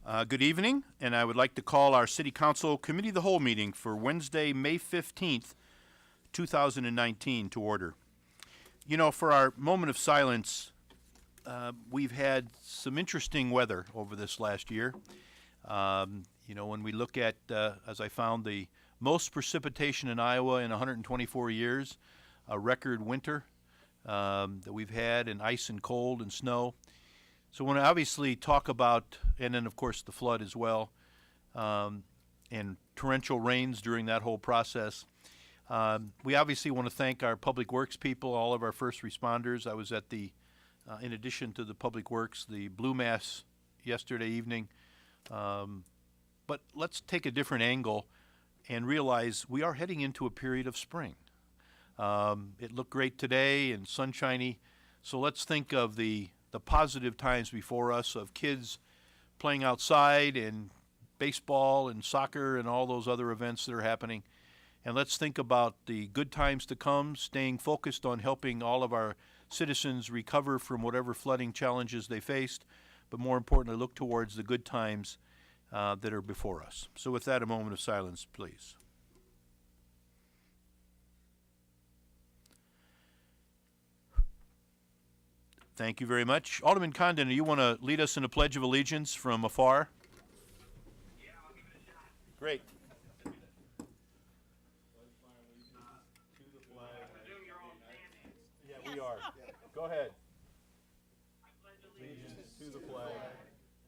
Good evening, and I would like to call our City Council Committee of the Whole meeting for Wednesday, May 15th, 2019 to order. You know, for our moment of silence, we've had some interesting weather over this last year. When we look at, as I found, the most precipitation in Iowa in 124 years, a record winter that we've had, in ice and cold and snow. So when I obviously talk about, and then of course the flood as well, and torrential rains during that whole process, we obviously want to thank our public works people, all of our first responders. I was at the, in addition to the public works, the Blue Mass yesterday evening. But let's take a different angle and realize we are heading into a period of spring. It looked great today and sunshiny, so let's think of the positive times before us of kids playing outside and baseball and soccer and all those other events that are happening. And let's think about the good times to come, staying focused on helping all of our citizens recover from whatever flooding challenges they faced, but more importantly, look towards the good times that are before us. So with that, a moment of silence, please. Thank you very much. Alderman Condon, do you want to lead us in a Pledge of Allegiance from afar? Yeah, I'll give it a shot. Great. I presume you're all standing. Yeah, we are. Go ahead. I pledge allegiance To the flag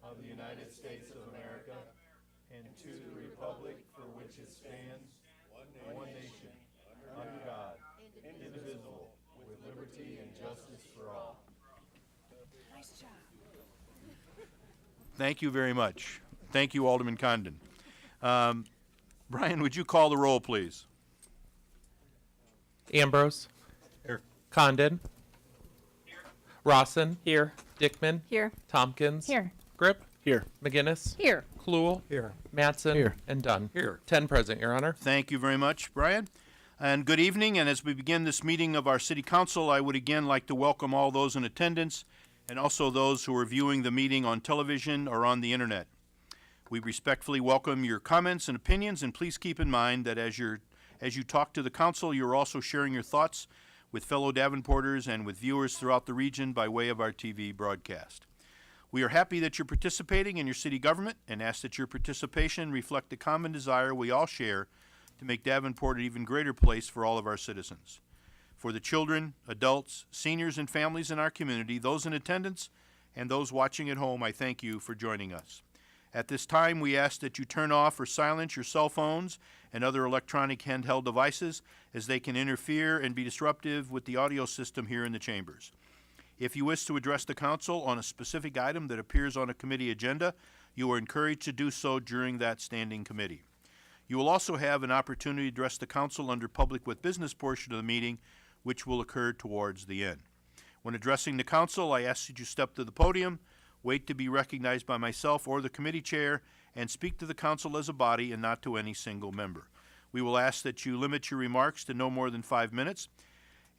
of the United States of America and to the republic for which it stands, one nation, under God, indivisible, with liberty and justice for all. Nice job. Thank you very much. Thank you, Alderman Condon. Brian, would you call the roll, please? Ambrose. Here. Condon. Rawson. Here. Dickman. Here. Tompkins. Here. Grip. Here. McGinnis. Here. Kluhl. Here. Mattson. Here. And Dunn. Here. 10 present, Your Honor. Thank you very much, Brian. And good evening, and as we begin this meeting of our City Council, I would again like to welcome all those in attendance and also those who are viewing the meeting on television or on the internet. We respectfully welcome your comments and opinions, and please keep in mind that as you talk to the council, you're also sharing your thoughts with fellow Davenporters and with viewers throughout the region by way of our TV broadcast. We are happy that you're participating in your city government and ask that your participation reflect the common desire we all share to make Davenport an even greater place for all of our citizens. For the children, adults, seniors, and families in our community, those in attendance, and those watching at home, I thank you for joining us. At this time, we ask that you turn off or silence your cell phones and other electronic handheld devices, as they can interfere and be disruptive with the audio system here in the chambers. If you wish to address the council on a specific item that appears on a committee agenda, you are encouraged to do so during that standing committee. You will also have an opportunity to address the council under Public with Business portion of the meeting, which will occur towards the end. When addressing the council, I ask that you step to the podium, wait to be recognized by myself or the committee chair, and speak to the council as a body and not to any single member. We will ask that you limit your remarks to no more than 5 minutes.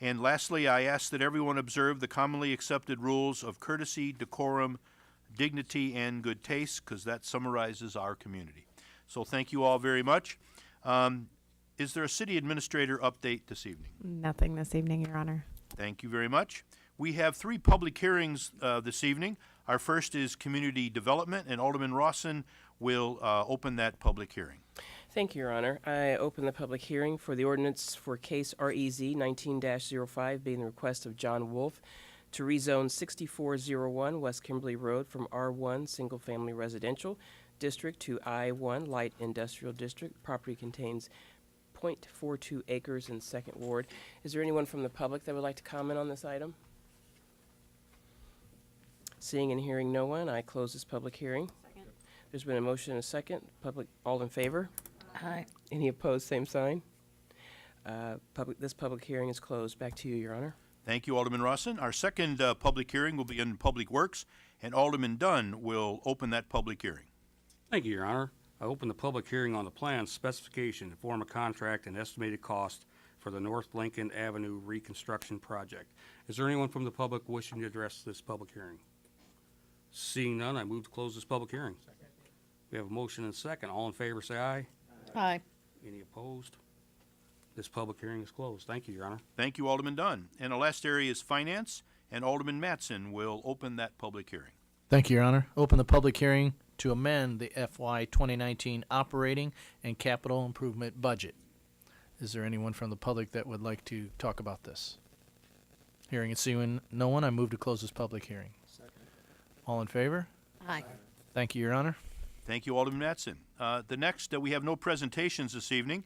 And lastly, I ask that everyone observe the commonly accepted rules of courtesy, decorum, dignity, and good taste, because that summarizes our community. So thank you all very much. Is there a city administrator update this evening? Nothing this evening, Your Honor. Thank you very much. We have 3 public hearings this evening. Our first is community development, and Alderman Rawson will open that public hearing. Thank you, Your Honor. I open the public hearing for the ordinance for case REZ 19-05, being the request of John Wolf to rezone 6401 West Kimberly Road from R1 Single Family Residential District to I1 Light Industrial District. Property contains 0.42 acres in Second Ward. Is there anyone from the public that would like to comment on this item? Seeing and hearing no one, I close this public hearing. Second. There's been a motion and a second. Public, all in favor? Aye. Any opposed, same sign. This public hearing is closed. Back to you, Your Honor. Thank you, Alderman Rawson. Our second public hearing will be in Public Works, and Alderman Dunn will open that public hearing. Thank you, Your Honor. I open the public hearing on the plan, specification, form of contract, and estimated cost for the North Lincoln Avenue reconstruction project. Is there anyone from the public wishing to address this public hearing? Seeing none, I move to close this public hearing. We have a motion and a second. All in favor, say aye. Aye. Any opposed? This public hearing is closed. Thank you, Your Honor. Thank you, Alderman Dunn. And the last area is finance, and Alderman Mattson will open that public hearing. Thank you, Your Honor. Open the public hearing to amend the FY 2019 operating and capital improvement budget. Is there anyone from the public that would like to talk about this? Hearing and seeing no one, I move to close this public hearing. All in favor? Aye. Thank you, Your Honor. Thank you, Alderman Mattson. The next, we have no presentations this evening,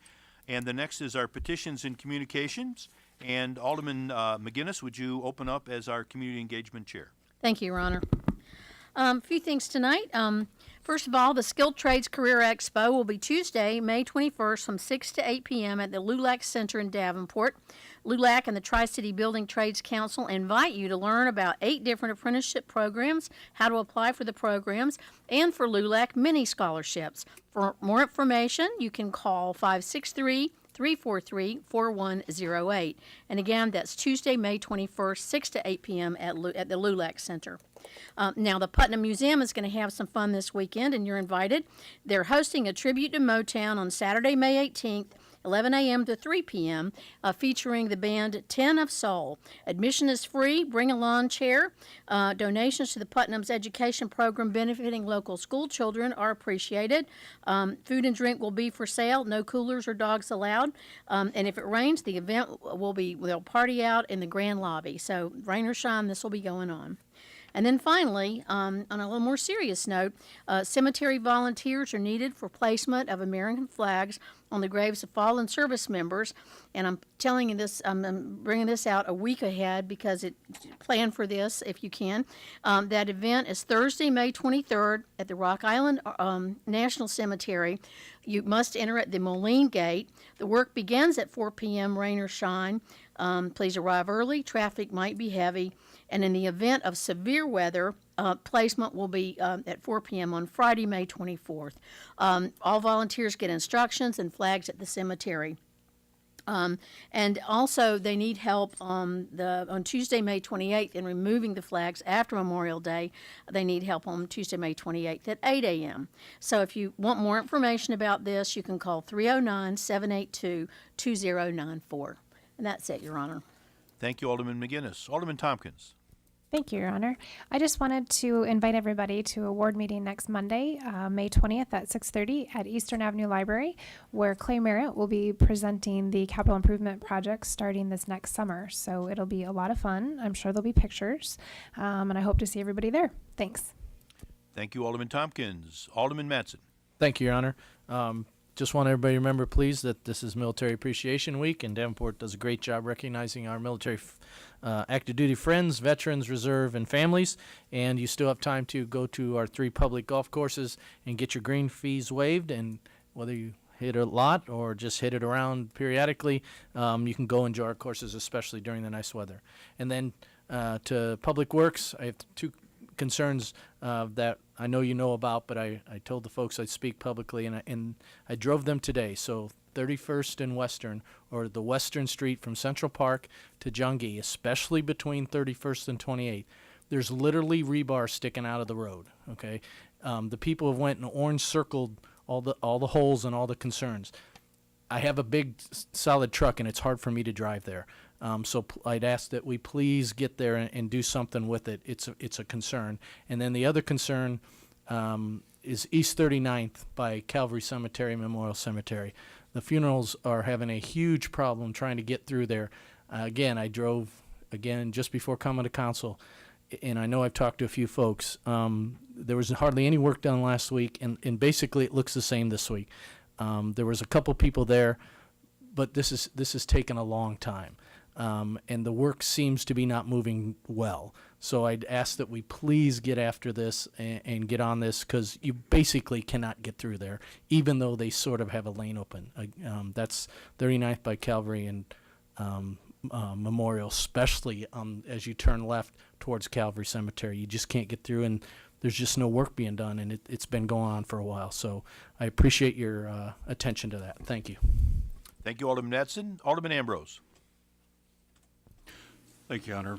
and the next is our petitions and communications. And Alderman McGinnis, would you open up as our community engagement chair? Thank you, Your Honor. A few things tonight. First of all, the Skilled Trades Career Expo will be Tuesday, May 21st from 6 to 8 p.m. at the LULAC Center in Davenport. LULAC and the Tri-City Building Trades Council invite you to learn about 8 different apprenticeship programs, how to apply for the programs, and for LULAC mini scholarships. For more information, you can call 563-343-4108. And again, that's Tuesday, May 21st, 6 to 8 p.m. at the LULAC Center. Now, the Putnam Museum is going to have some fun this weekend, and you're invited. They're hosting a tribute to Motown on Saturday, May 18th, 11 a.m. to 3 p.m., featuring the band 10 of Soul. Admission is free. Bring a lawn chair. Donations to the Putnam's education program benefiting local school children are appreciated. Food and drink will be for sale. No coolers or dogs allowed. And if it rains, the event they'll party out in the grand lobby. So rain or shine, this will be going on. And then finally, on a little more serious note, cemetery volunteers are needed for placement of American flags on the graves of fallen service members. And I'm telling you this, I'm bringing this out a week ahead because plan for this if you can. That event is Thursday, May 23rd at the Rock Island National Cemetery. You must enter at the Moline Gate. The work begins at 4 p.m., rain or shine. Please arrive early. Traffic might be heavy. And in the event of severe weather, placement will be at 4 p.m. on Friday, May 24th. All volunteers get instructions and flags at the cemetery. And also, they need help on Tuesday, May 28th, in removing the flags after Memorial Day. They need help on Tuesday, May 28th at 8 a.m. So if you want more information about this, you can call 309-782-2094. And that's it, Your Honor. Thank you, Alderman McGinnis. Alderman Tompkins. Thank you, Your Honor. I just wanted to invite everybody to a ward meeting next Monday, May 20th at 6:30 at Eastern Avenue Library, where Clay Merritt will be presenting the capital improvement projects starting this next summer. So it'll be a lot of fun. I'm sure there'll be pictures, and I hope to see everybody there. Thanks. Thank you, Alderman Tompkins. Alderman Mattson. Thank you, Your Honor. Just want everybody to remember, please, that this is Military Appreciation Week, and Davenport does a great job recognizing our military active duty friends, veterans, reserve, and families. And you still have time to go to our 3 public golf courses and get your green fees waived. And whether you hit a lot or just hit it around periodically, you can go enjoy our courses, especially during the nice weather. And then to Public Works, I have 2 concerns that I know you know about, but I told the folks I'd speak publicly, and I drove them today. So 31st and Western, or the Western Street from Central Park to Jungie, especially between 31st and 28th, there's literally rebar sticking out of the road. Okay, the people have went and orange circled all the holes and all the concerns. I have a big solid truck, and it's hard for me to drive there. So I'd ask that we please get there and do something with it. It's a concern. And then the other concern is East 39th by Calvary Cemetery, Memorial Cemetery. The funerals are having a huge problem trying to get through there. Again, I drove just before coming to council, and I know I've talked to a few folks. There was hardly any work done last week, and basically it looks the same this week. There was a couple people there, but this is taking a long time. And the work seems to be not moving well. So I'd ask that we please get after this and get on this, because you basically cannot get through there, even though they sort of have a lane open. That's 39th by Calvary and Memorial, especially as you turn left towards Calvary Cemetery. You just can't get through, and there's just no work being done, and it's been going on for a while. So I appreciate your attention to that. Thank you. Thank you, Alderman Mattson. Alderman Ambrose. Thank you, Honor.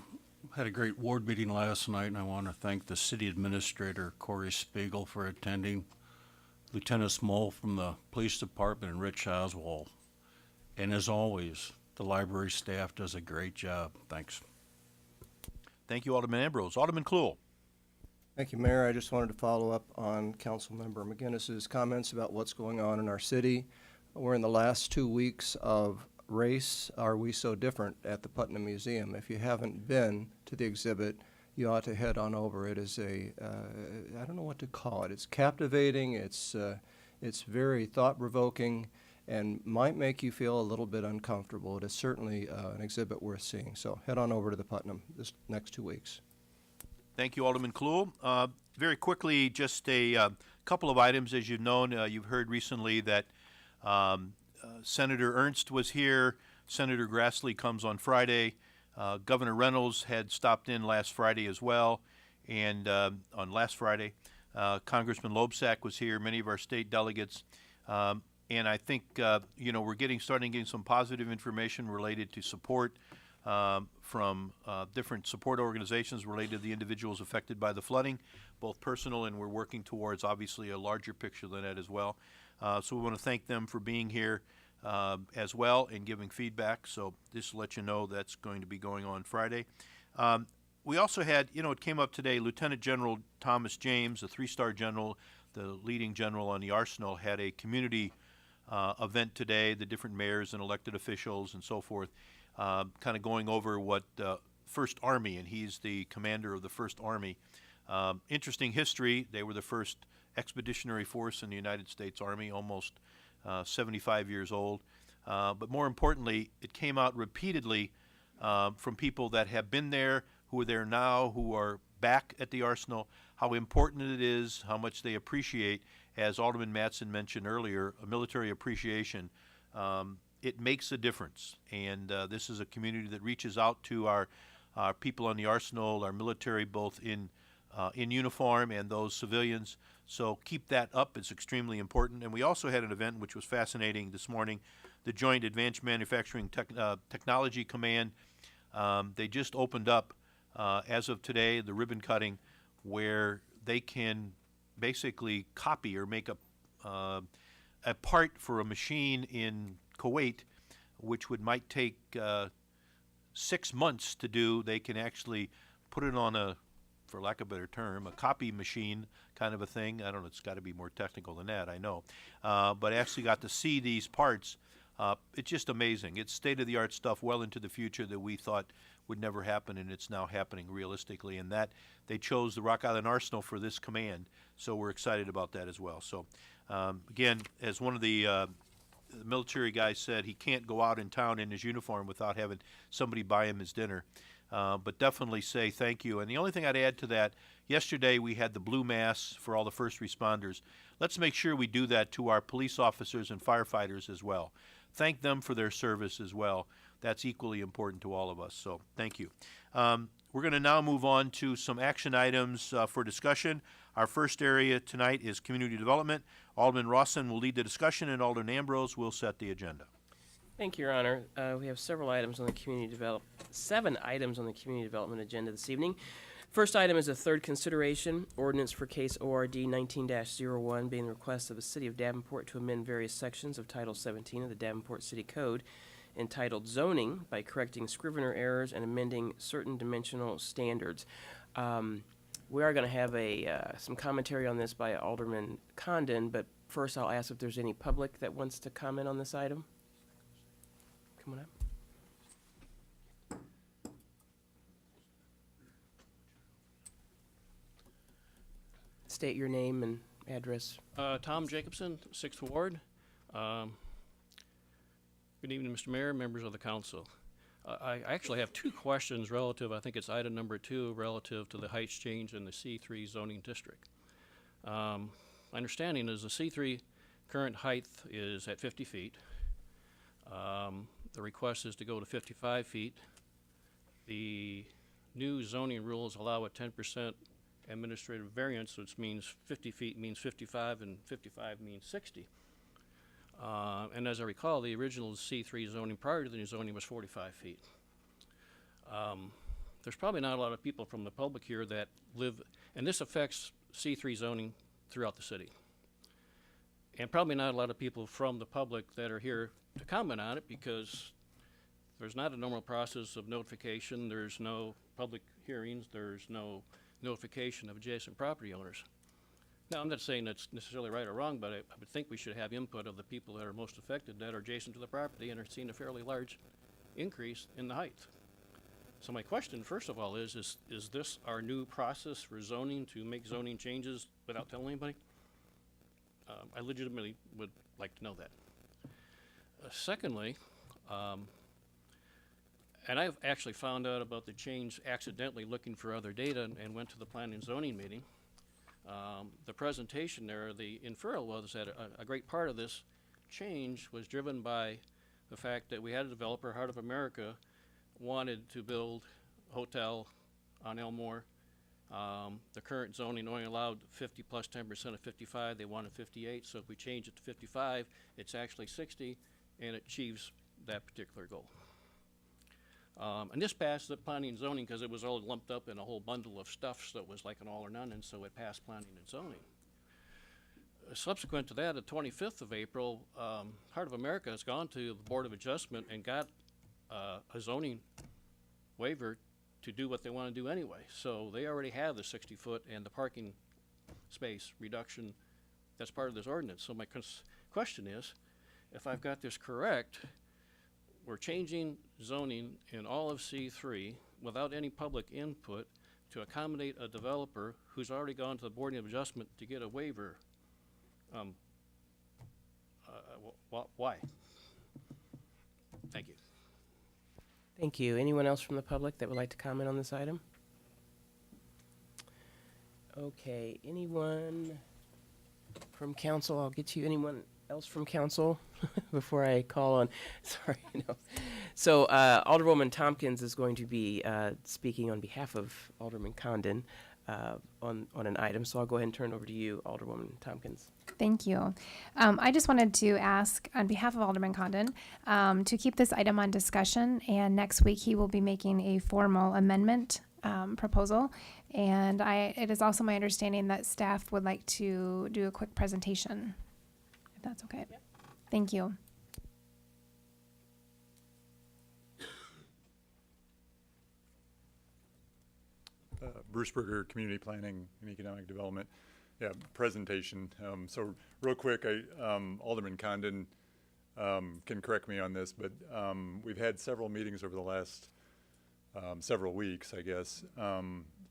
Had a great ward meeting last night, and I want to thank the city administrator, Corey Spiegel, for attending. Lieutenant Small from the Police Department, and Rich Oswald. And as always, the library staff does a great job. Thanks. Thank you, Alderman Ambrose. Alderman Cluel. Thank you, Mayor. I just wanted to follow up on Councilmember McGinnis's comments about what's going on in our city. We're in the last 2 weeks of Race, Are We So Different at the Putnam Museum. If you haven't been to the exhibit, you ought to head on over. It is I don't know what to call it. It's captivating, it's very thought-provoking, and might make you feel a little bit uncomfortable. It is certainly an exhibit worth seeing. So head on over to the Putnam this next 2 weeks. Thank you, Alderman Cluel. Very quickly, just a couple of items. As you've known, you've heard recently that Senator Ernst was here. Senator Grassley comes on Friday. Governor Reynolds had stopped in last Friday as well, and on last Friday, Congressman Loebsack was here. Many of our state delegates, and I think we're starting getting some positive information related to support from different support organizations related to the individuals affected by the flooding, both personal, and we're working towards obviously a larger picture than that as well. So we want to thank them for being here as well and giving feedback. So just to let you know, that's going to be going on Friday. We also had, it came up today, Lieutenant General Thomas James, a 3-star general, the leading general on the arsenal, had a community event today, the different mayors and elected officials and so forth, kind of going over what First Army, and he's the commander of the First Army. Interesting history. They were the first expeditionary force in the United States Army, almost 75 years old. But more importantly, it came out repeatedly from people that have been there, who are there now, who are back at the arsenal, how important it is, how much they appreciate, as Alderman Mattson mentioned earlier, a military appreciation. It makes a difference, and this is a community that reaches out to our people on the arsenal, our military, both in uniform and those civilians. So keep that up. It's extremely important. And we also had an event which was fascinating this morning, the Joint Advanced Manufacturing Technology Command. They just opened up, as of today, the ribbon cutting, where they can basically copy or make a part for a machine in Kuwait, which might take 6 months to do. They can actually put it on a, for lack of a better term, a copy machine kind of a thing. I don't know, it's got to be more technical than that, I know. But actually got to see these parts. It's just amazing. It's state-of-the-art stuff well into the future that we thought would never happen, and it's now happening realistically. And that they chose the Rock Island Arsenal for this command, so we're excited about that as well. So again, as one of the military guys said, he can't go out in town in his uniform without having somebody buy him his dinner. But definitely say thank you. And the only thing I'd add to that, yesterday we had the blue mass for all the first responders. Let's make sure we do that to our police officers and firefighters as well. Thank them for their service as well. That's equally important to all of us, so thank you. We're going to now move on to some action items for discussion. Our first area tonight is community development. Alderman Rawson will lead the discussion, and Alderman Ambrose will set the agenda. Thank you, Your Honor. We have seven items on the community development agenda this evening. First item is a third consideration, ordinance for case ORD 19-01, being the request of the City of Davenport to amend various sections of Title 17 of the Davenport City Code entitled Zoning by correcting scrivener errors and amending certain dimensional standards. We are going to have some commentary on this by Alderman Condon, but first I'll ask if there's any public that wants to comment on this item. Come on up. State your name and address. Tom Jacobson, 6th Ward. Good evening, Mr. Mayor, members of the council. I actually have two questions relative, I think it's item number 2, relative to the heights change in the C3 zoning district. My understanding is the C3 current height is at 50 feet. The request is to go to 55 feet. The new zoning rules allow a 10% administrative variance, which means 50 feet means 55 and 55 means 60. And as I recall, the original C3 zoning prior to the new zoning was 45 feet. There's probably not a lot of people from the public here that live, and this affects C3 zoning throughout the city. and probably not a lot of people from the public that are here to comment on it, because there's not a normal process of notification, there's no public hearings, there's no notification of adjacent property owners. Now, I'm not saying that's necessarily right or wrong, but I would think we should have input of the people that are most affected, that are adjacent to the property and are seeing a fairly large increase in the height. So my question, first of all, is this our new process for zoning, to make zoning changes without telling anybody? I legitimately would like to know that. Secondly, and I've actually found out about the change accidentally looking for other data and went to the planning and zoning meeting. The presentation there, the inferral was that a great part of this change was driven by the fact that we had a developer, Heart of America, wanted to build a hotel on Elmore. The current zoning only allowed 50 plus 10% of 55. They wanted 58, so if we change it to 55, it's actually 60, and it achieves that particular goal. And this passed the planning and zoning because it was all lumped up in a whole bundle of stuff, so it was like an all or none, and so it passed planning and zoning. Subsequent to that, the 25th of April, Heart of America has gone to the Board of Adjustment and got a zoning waiver to do what they want to do anyway. So they already have the 60-foot and the parking space reduction that's part of this ordinance. So my question is, if I've got this correct, we're changing zoning in all of C3 without any public input to accommodate a developer who's already gone to the Board of Adjustment to get a waiver. Why? Thank you. Thank you. Anyone else from the public that would like to comment on this item? Okay, anyone from council? I'll get you. Anyone else from council before I call on? Sorry, no. So Alderwoman Tompkins is going to be speaking on behalf of Alderman Condon on an item. So I'll go ahead and turn it over to you, Alderwoman Tompkins. Thank you. I just wanted to ask, on behalf of Alderman Condon, to keep this item on discussion, and next week he will be making a formal amendment proposal. And it is also my understanding that staff would like to do a quick presentation, if that's okay. Yep. Thank you. Bruce Berger, Community Planning and Economic Development. Yeah, presentation. So real quick, Alderman Condon can correct me on this, but we've had several meetings over the last several weeks, I guess,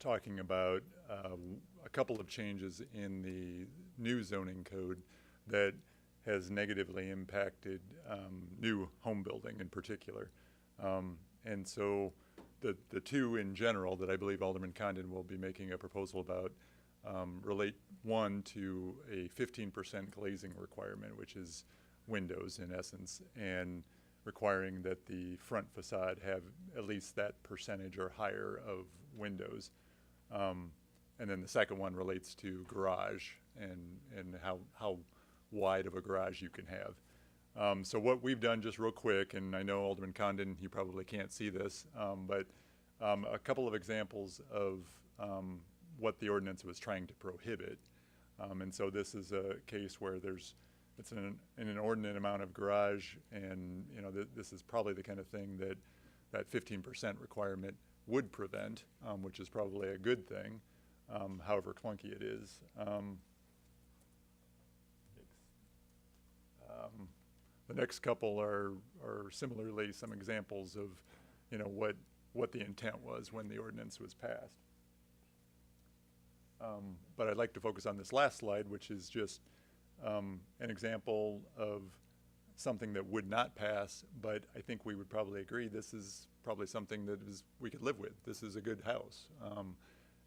talking about a couple of changes in the new zoning code that has negatively impacted new home building in particular. And so the two in general that I believe Alderman Condon will be making a proposal about relate, one, to a 15% glazing requirement, which is windows in essence, and requiring that the front facade have at least that percentage or higher of windows. And then the second one relates to garage and how wide of a garage you can have. So what we've done, just real quick, and I know Alderman Condon, you probably can't see this, but a couple of examples of what the ordinance was trying to prohibit. And so this is a case where it's an inordinate amount of garage, and this is probably the kind of thing that 15% requirement would prevent, which is probably a good thing, however clunky it is. The next couple are similarly some examples of what the intent was when the ordinance was passed. But I'd like to focus on this last slide, which is just an example of something that would not pass, but I think we would probably agree this is probably something that we could live with. This is a good house.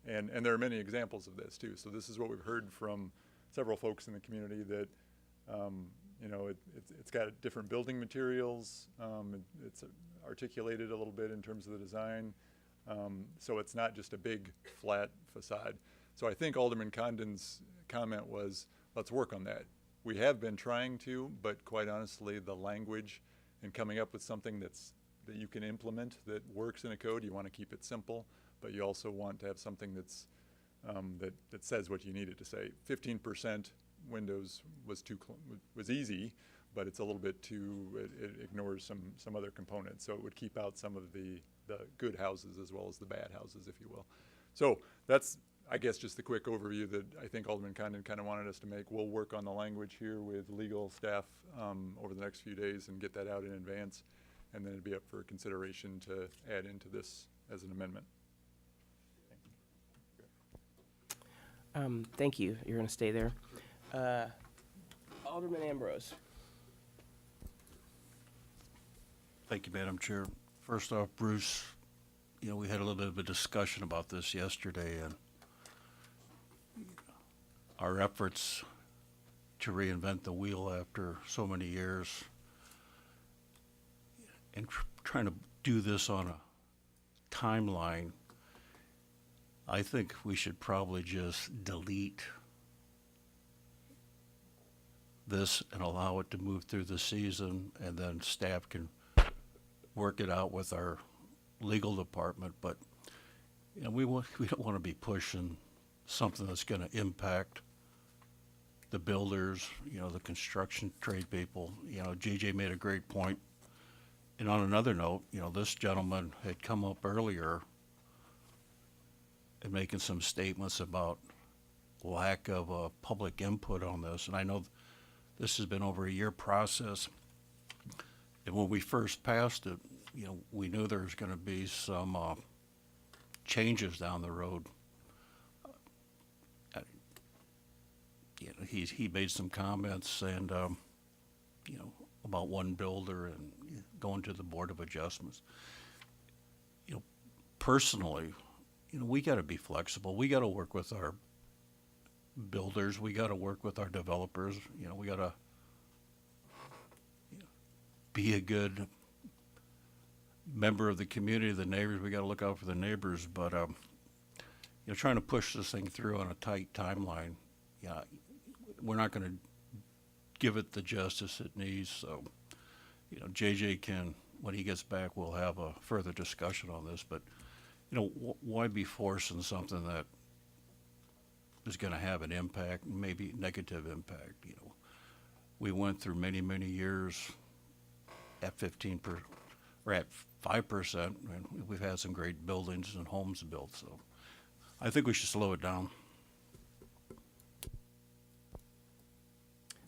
And there are many examples of this too. So this is what we've heard from several folks in the community that it's got different building materials. It's articulated a little bit in terms of the design. So it's not just a big flat facade. So I think Alderman Condon's comment was, let's work on that. We have been trying to, but quite honestly, the language and coming up with something that you can implement that works in a code, you want to keep it simple, but you also want to have something that says what you need it to say. 15% windows was easy, but it's a little bit too, it ignores some other components. So it would keep out some of the good houses as well as the bad houses, if you will. So that's, I guess, just the quick overview that I think Alderman Condon kind of wanted us to make. We'll work on the language here with legal staff over the next few days and get that out in advance. And then it'd be up for consideration to add into this as an amendment. Thank you. You're going to stay there. Alderman Ambrose. Thank you, Madam Chair. First off, Bruce, you know, we had a little bit of a discussion about this yesterday, and our efforts to reinvent the wheel after so many years and trying to do this on a timeline, I think we should probably just delete this and allow it to move through the season, and then staff can work it out with our legal department. But you know, we don't want to be pushing something that's going to impact the builders, you know, the construction trade people. You know, JJ made a great point. And on another note, you know, this gentleman had come up earlier and making some statements about lack of public input on this. And I know this has been over a year process. And when we first passed it, you know, we knew there was going to be some changes down the road. You know, he made some comments and you know, about one builder and going to the Board of Adjustments. You know, personally, you know, we got to be flexible. We got to work with our builders. We got to work with our developers. You know, we got to be a good member of the community, the neighbors. We got to look out for the neighbors. But you know, trying to push this thing through on a tight timeline, yeah, we're not going to give it the justice it needs. So, you know, JJ can, when he gets back, we'll have a further discussion on this. But you know, why be forcing something that is going to have an impact, maybe negative impact? You know, we went through many, many years at 15%, or at 5%, and we've had some great buildings and homes built. So I think we should slow it down.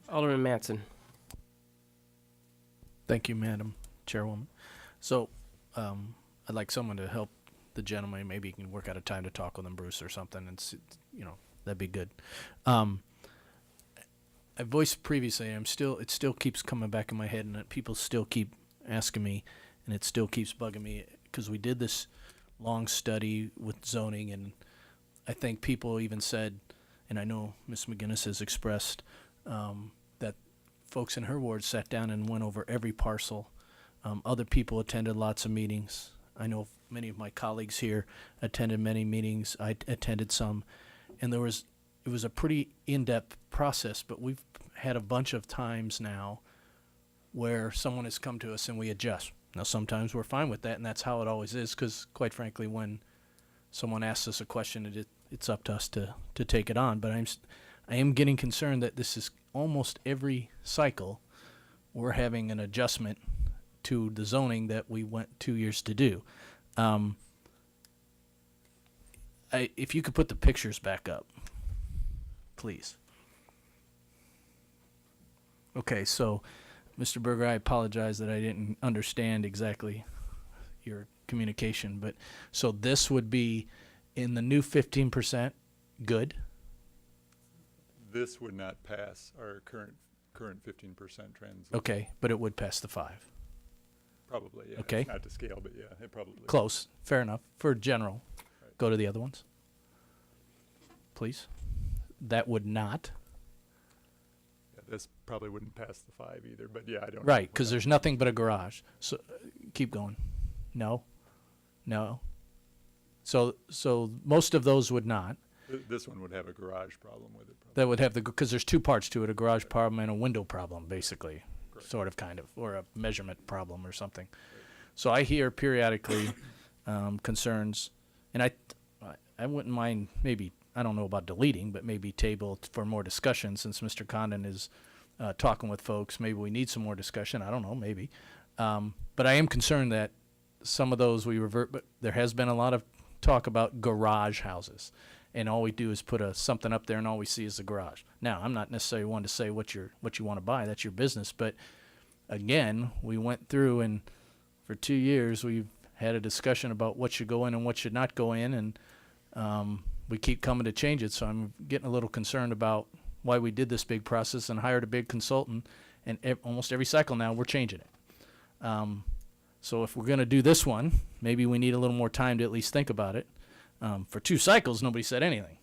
Alderman Mattson. Thank you, Madam Chairwoman. So I'd like someone to help the gentleman. Maybe you can work out a time to talk with him, Bruce, or something, and you know, that'd be good. I voiced previously, it still keeps coming back in my head, and people still keep asking me, and it still keeps bugging me, because we did this long study with zoning, and I think people even said, and I know Ms. McGinnis has expressed that folks in her ward sat down and went over every parcel. Other people attended lots of meetings. I know many of my colleagues here attended many meetings. I attended some, and it was a pretty in-depth process, but we've had a bunch of times now where someone has come to us and we adjust. Now, sometimes we're fine with that, and that's how it always is, because quite frankly, when someone asks us a question, it's up to us to take it on. But I am getting concerned that this is almost every cycle we're having an adjustment to the zoning that we went 2 years to do. If you could put the pictures back up, please. Okay, so, Mr. Berger, I apologize that I didn't understand exactly your communication, but so this would be in the new 15% good? This would not pass our current 15% trends. Okay, but it would pass the 5. Probably, yeah. Okay. It's not to scale, but yeah, it probably. Close, fair enough. For general, Right. go to the other ones, please. That would not. Yeah, this probably wouldn't pass the 5 either, but yeah, I don't. Right, because there's nothing but a garage. So keep going. No. So most of those would not. This one would have a garage problem with it. Probably. That would have because there's two parts to it: a garage problem and a window problem, basically, sort of, kind of, or a measurement problem or something. So I hear periodically concerns, and I wouldn't mind maybe I don't know about deleting, but maybe table for more discussion since Mr. Condon is talking with folks. Maybe we need some more discussion. I don't know, maybe. But I am concerned that some of those we revert, but there has been a lot of talk about garage houses. And all we do is put something up there and all we see is the garage. Now, I'm not necessarily one to say what you want to buy. That's your business. But again, we went through and for 2 years we've had a discussion about what should go in and what should not go in, and we keep coming to change it. So I'm getting a little concerned about why we did this big process and hired a big consultant, and almost every cycle now we're changing it. So if we're going to do this one, maybe we need a little more time to at least think about it. For 2 cycles, nobody said anything,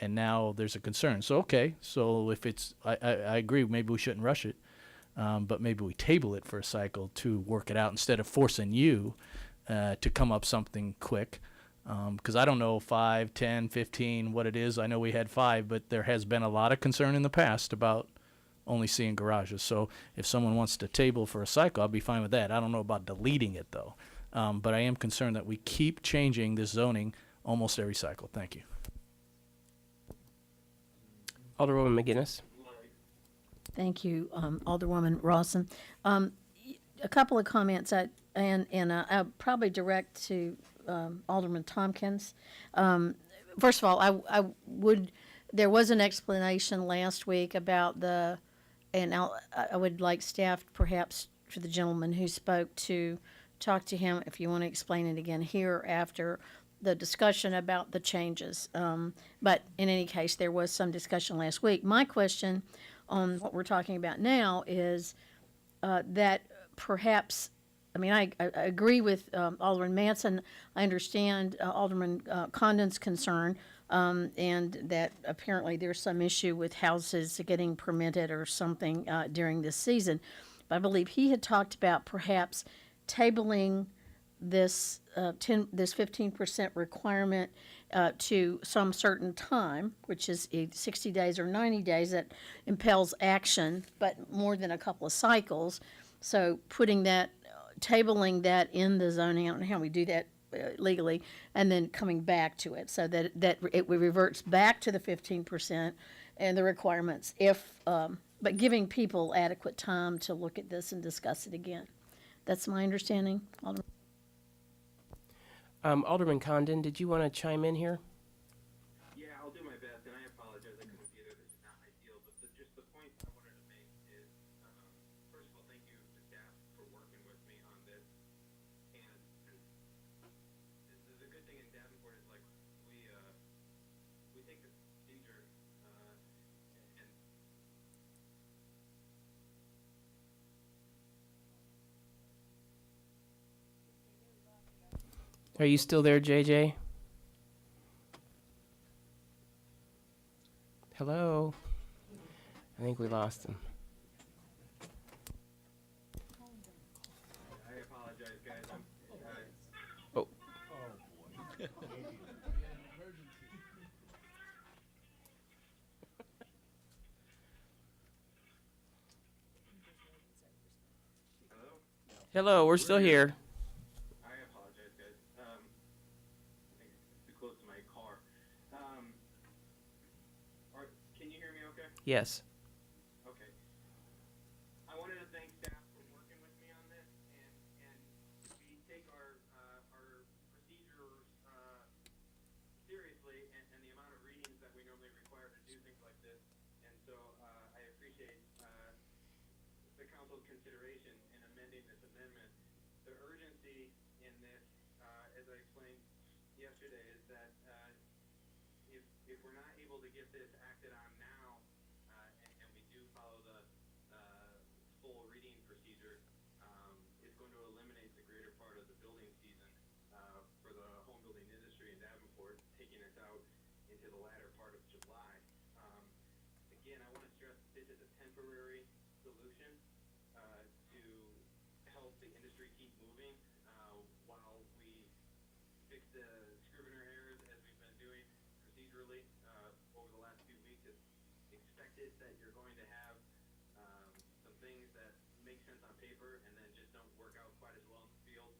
and now there's a concern. So okay, so if it's, I agree, maybe we shouldn't rush it, but maybe we table it for a cycle to work it out instead of forcing you to come up something quick. Because I don't know 5, 10, 15, what it is. I know we had 5, but there has been a lot of concern in the past about only seeing garages. So if someone wants to table for a cycle, I'll be fine with that. I don't know about deleting it, though. But I am concerned that we keep changing this zoning almost every cycle. Thank you. Alderwoman McGinnis. Thank you, Alderwoman Rawson. A couple of comments, and I'll probably direct to Alderman Tompkins. First of all, there was an explanation last week about and I would like staff, perhaps for the gentleman who spoke, to talk to him if you want to explain it again here after the discussion about the changes. But in any case, there was some discussion last week. My question on what we're talking about now is that perhaps, I mean, I agree with Alderman Manson. I understand Alderman Condon's concern, and that apparently there's some issue with houses getting permitted or something during this season. But I believe he had talked about perhaps tabling this 15% requirement to some certain time, which is 60 days or 90 days, that impels action, but more than a couple of cycles. So tabling that in the zoning, I don't know how we do that legally, and then coming back to it so that it reverts back to the 15% and the requirements, but giving people adequate time to look at this and discuss it again. That's my understanding. Alderman Condon, did you want to chime in here? Yeah, I'll do my best, and I apologize I couldn't be there. This is not ideal, but just the point I wanted to make is, first of all, thank you to staff for working with me on this. And the good thing in Davenport is, like, we take the procedure, and Are you still there, JJ? Hello? I think we lost him. I apologize, guys. Oh. Hello, we're still here. I apologize, guys. I think it's too close to my car. Can you hear me okay? Yes. Okay. I wanted to thank staff for working with me on this, and we take our procedures seriously, and the amount of readings that we normally require to do things like this. And so I appreciate the council's consideration in amending this amendment. The urgency in this, as I explained yesterday, is that if we're not able to get this acted on now, and we do follow the full reading procedure, it's going to eliminate the greater part of the building season for the home building industry in Davenport, taking us out into the latter part of July. Again, I want to stress this is a temporary solution to help the industry keep moving while we fix the Scrivener errors as we've been doing procedurally over the last few weeks. It's expected that you're going to have some things that make sense on paper and then just don't work out quite as well in the field.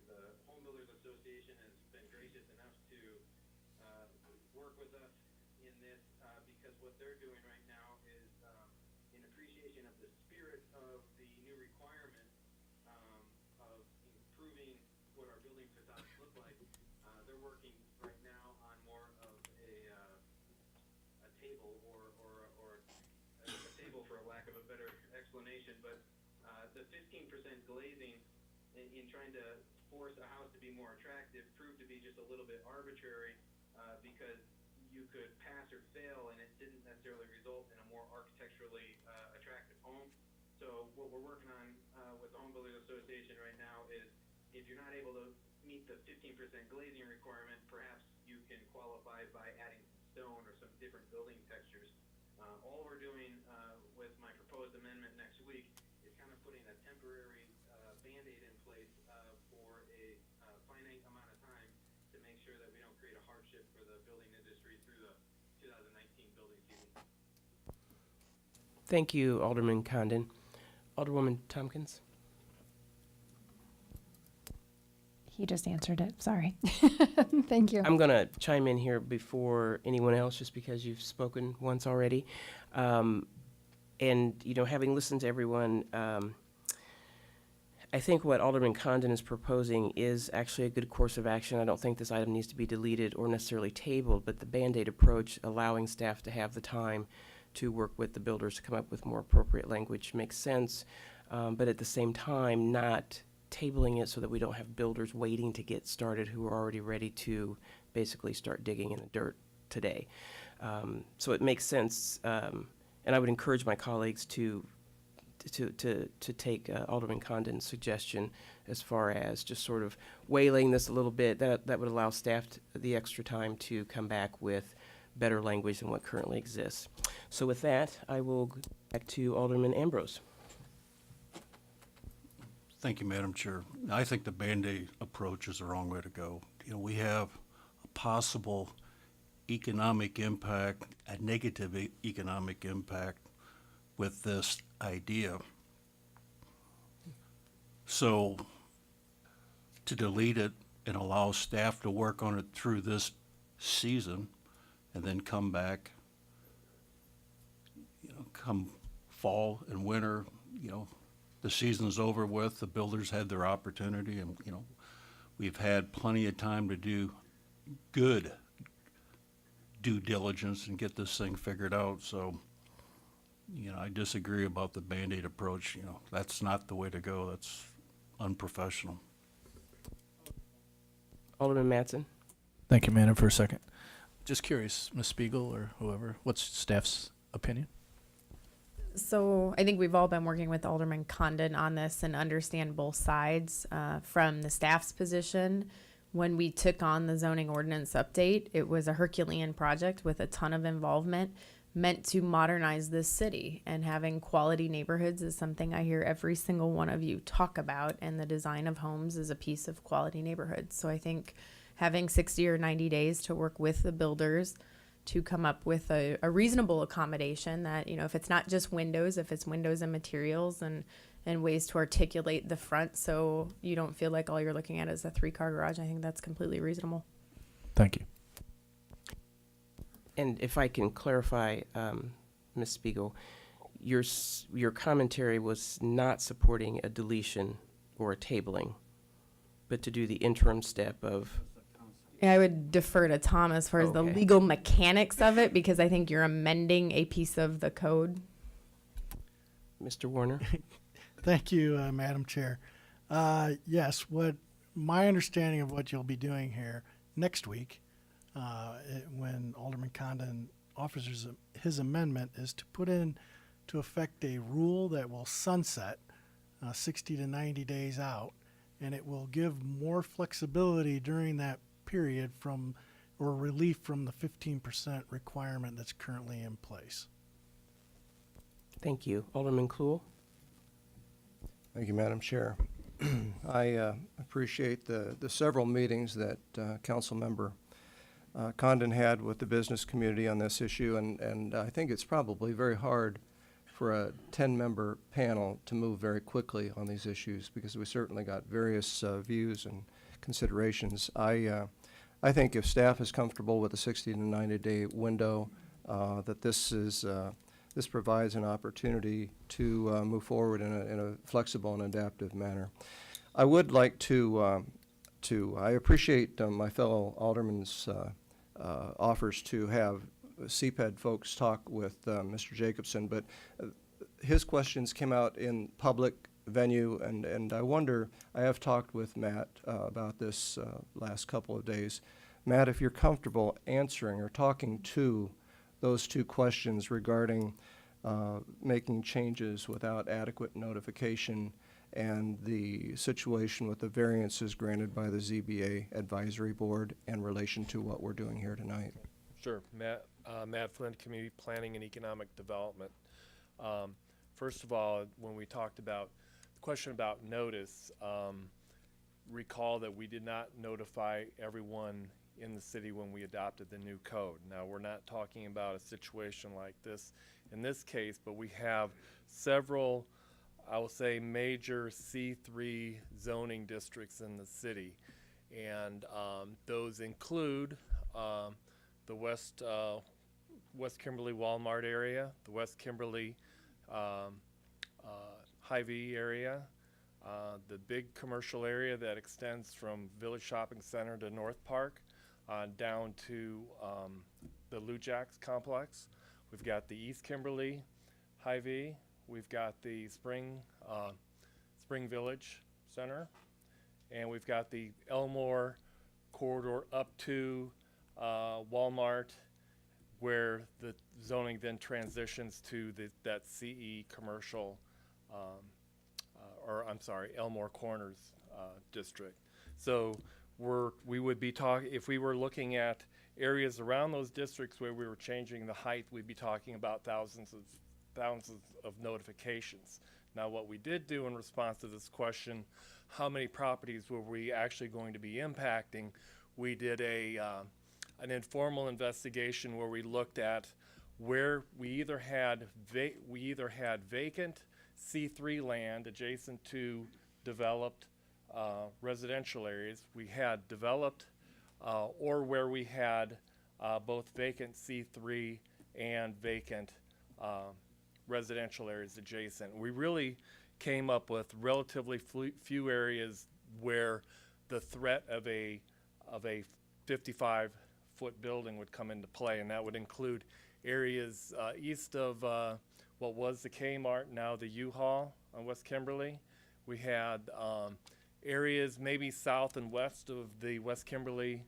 The Home Builders Association has been gracious enough to work work with us in this because what they're doing right now is in appreciation of the spirit of the new requirement of improving what our building facades look like. They're working right now on more of a table or a table for a lack of a better explanation, but the 15% glazing in trying to force a house to be more attractive proved to be just a little bit arbitrary because you could pass or fail and it didn't necessarily result in a more architecturally attractive home. So what we're working on with the Home Builders Association right now is if you're not able to meet the 15% glazing requirement, perhaps you can qualify by adding stone or some different building textures. All we're doing with my proposed amendment next week is kind of putting a temporary Band-Aid in place for a finite amount of time to make sure that we don't create a hardship for the building industry through the 2019 building season. Thank you, Alderman Condon. Alderwoman Tompkins? He just answered it. Sorry. Thank you. I'm going to chime in here before anyone else, just because you've spoken once already. And, you know, having listened to everyone, I think what Alderman Condon is proposing is actually a good course of action. I don't think this item needs to be deleted or necessarily tabled, but the Band-Aid approach, allowing staff to have the time to work with the builders to come up with more appropriate language, makes sense. But at the same time, not tabling it so that we don't have builders waiting to get started who are already ready to basically start digging in the dirt today. So it makes sense, and I would encourage my colleagues to take Alderman Condon's suggestion as far as just sort of waylaying this a little bit. That would allow staff the extra time to come back with better language than what currently exists. So with that, I will go back to Alderman Ambrose. Thank you, Madam Chair. I think the Band-Aid approach is the wrong way to go. You know, we have a possible economic impact, a negative economic impact with this idea. So to delete it and allow staff to work on it through this season and then come back, you know, come fall and winter, you know, the season's over with, the builders had their opportunity, and, you know, we've had plenty of time to do good due diligence and get this thing figured out. So, you know, I disagree about the Band-Aid approach. You know, that's not the way to go. That's unprofessional. Alderman Mattson? Thank you, Madam, for a second. Just curious, Ms. Spiegel or whoever, what's staff's opinion? So I think we've all been working with Alderman Condon on this and understand both sides. From the staff's position, when we took on the zoning ordinance update, it was a Herculean project with a ton of involvement meant to modernize this city, and having quality neighborhoods is something I hear every single one of you talk about, and the design of homes is a piece of quality neighborhoods. So I think having 60 or 90 days to work with the builders to come up with a reasonable accommodation that, you know, if it's not just windows, if it's windows and materials and ways to articulate the front so you don't feel like all you're looking at is a 3-car garage, I think that's completely reasonable. Thank you. And if I can clarify, Ms. Spiegel, your commentary was not supporting a deletion or a tabling, but to do the interim step of... I would defer to Tom as far as the legal mechanics of it, because I think you're amending a piece of the code. Mr. Warner? Thank you, Madam Chair. Yes, what my understanding of what you'll be doing here next week, when Alderman Condon offers his amendment, is to put into effect a rule that will sunset 60 to 90 days out, and it will give more flexibility during that period or relief from the 15% requirement that's currently in place. Thank you. Alderman Klool? Thank you, Madam Chair. I appreciate the several meetings that Councilmember Condon had with the business community on this issue, and I think it's probably very hard for a 10-member panel to move very quickly on these issues, because we certainly got various views and considerations. I I think if staff is comfortable with a 60 to 90-day window, that this provides an opportunity to move forward in a flexible and adaptive manner. I would like to I appreciate my fellow aldermen's offers to have CPED folks talk with Mr. Jacobson, but his questions came out in public venue, and I wonder, I have talked with Matt about this last couple of days. Matt, if you're comfortable answering or talking to those two questions regarding making changes without adequate notification and the situation with the variances granted by the ZBA Advisory Board in relation to what we're doing here tonight. Sure. Matt Flynn, Community Planning and Economic Development. First of all, when we talked about the question about notice, recall that we did not notify everyone in the city when we adopted the new code. Now, we're not talking about a situation like this in this case, but we have several, I will say, major C3 zoning districts in the city. And those include the West Kimberly Walmart area, the West Kimberly Hy-Vee area, the big commercial area that extends from Village Shopping Center to North Park down to the Lou Jacks complex. We've got the East Kimberly Hy-Vee. We've got the Spring Village Center, and we've got the Elmore corridor up to Walmart, where the zoning then transitions to that CE commercial, Elmore Corners district. So we would be talking, if we were looking at areas around those districts where we were changing the height, we'd be talking about thousands of notifications. Now, what we did do in response to this question, how many properties were we actually going to be impacting? We did an informal investigation where we looked at where we either had vacant C3 land adjacent to developed residential areas. We had developed or where we had both vacant C3 and vacant residential areas adjacent. We really came up with relatively few areas where the threat of a 55-foot building would come into play, and that would include areas east of what was the Kmart, now the U-Haul on West Kimberly. We had areas maybe south and west of the West Kimberly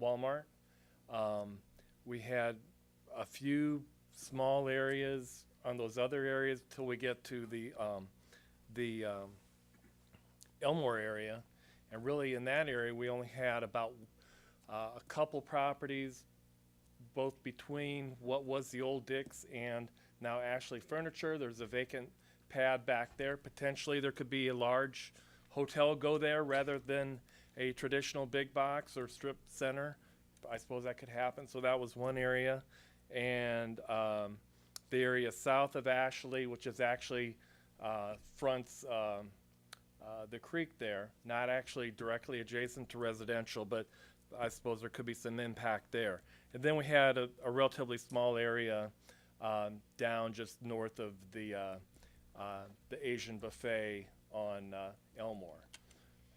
Walmart. We had a few small areas on those other areas till we get to the Elmore area, and really in that area we only had about a couple properties, both between what was the old Dick's and now Ashley Furniture. There's a vacant pad back there. Potentially there could be a large hotel go there rather than a traditional big box or strip center. I suppose that could happen. So that was one area. And the area south of Ashley, which is actually fronts the creek there, not actually directly adjacent to residential, but I suppose there could be some impact there. And then we had a relatively small area down just north of the Asian Buffet on Elmore.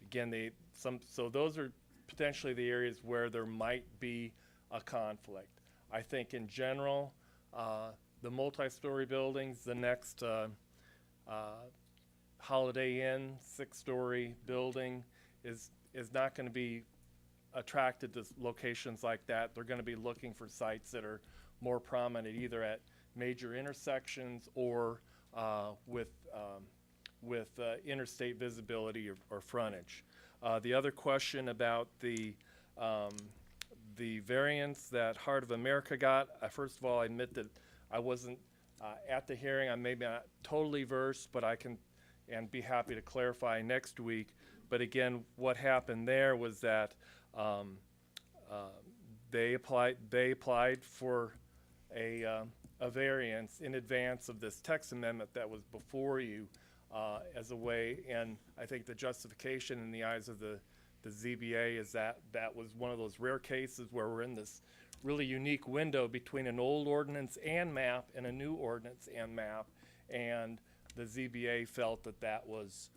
Again, so those are potentially the areas where there might be a conflict. I think in general, the multi-story buildings, the next Holiday Inn 6-story building is not going to be attracted to locations like that. They're going to be looking for sites that are more prominent either at major intersections or with interstate visibility or frontage. The other question about the variance that Heart of America got, first of all, I admit that I wasn't at the hearing. I'm maybe not totally versed, but I can and be happy to clarify next week. But again, what happened there was that they applied for a variance in advance of this text amendment that was before you as a way, and I think the justification in the eyes of the the ZBA is that was one of those rare cases where we're in this really unique window between an old ordinance and map and a new ordinance and map. And the ZBA felt that was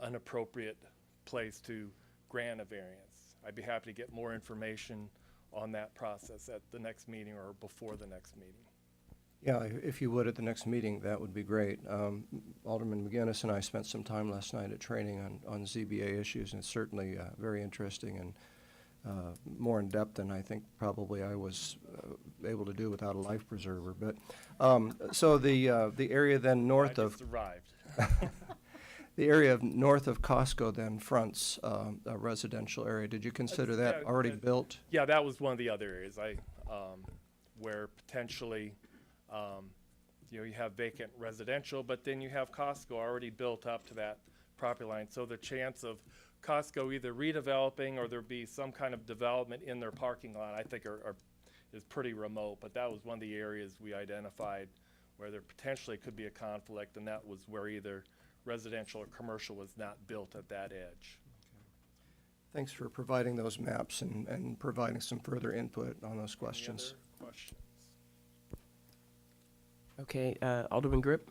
an appropriate place to grant a variance. I'd be happy to get more information on that process at the next meeting or before the next meeting. Yeah, if you would at the next meeting, that would be great. Alderman McGinnis and I spent some time last night at training on ZBA issues, and it's certainly very interesting and more in depth than I think probably I was able to do without a life preserver. But so the area then north I of just arrived. the area of north of Costco then fronts a residential area. Did you consider that already built? Yeah, that was one of the other areas where potentially you have vacant residential, but then you have Costco already built up to that property line. So the chance of Costco either redeveloping or there be some kind of development in their parking lot, I think is pretty remote. But that was one of the areas we identified where there potentially could be a conflict, and that was where either residential or commercial was not built at that edge. Thanks for providing those maps and providing some further input on those questions. Any other questions? Okay, Alderman Grip.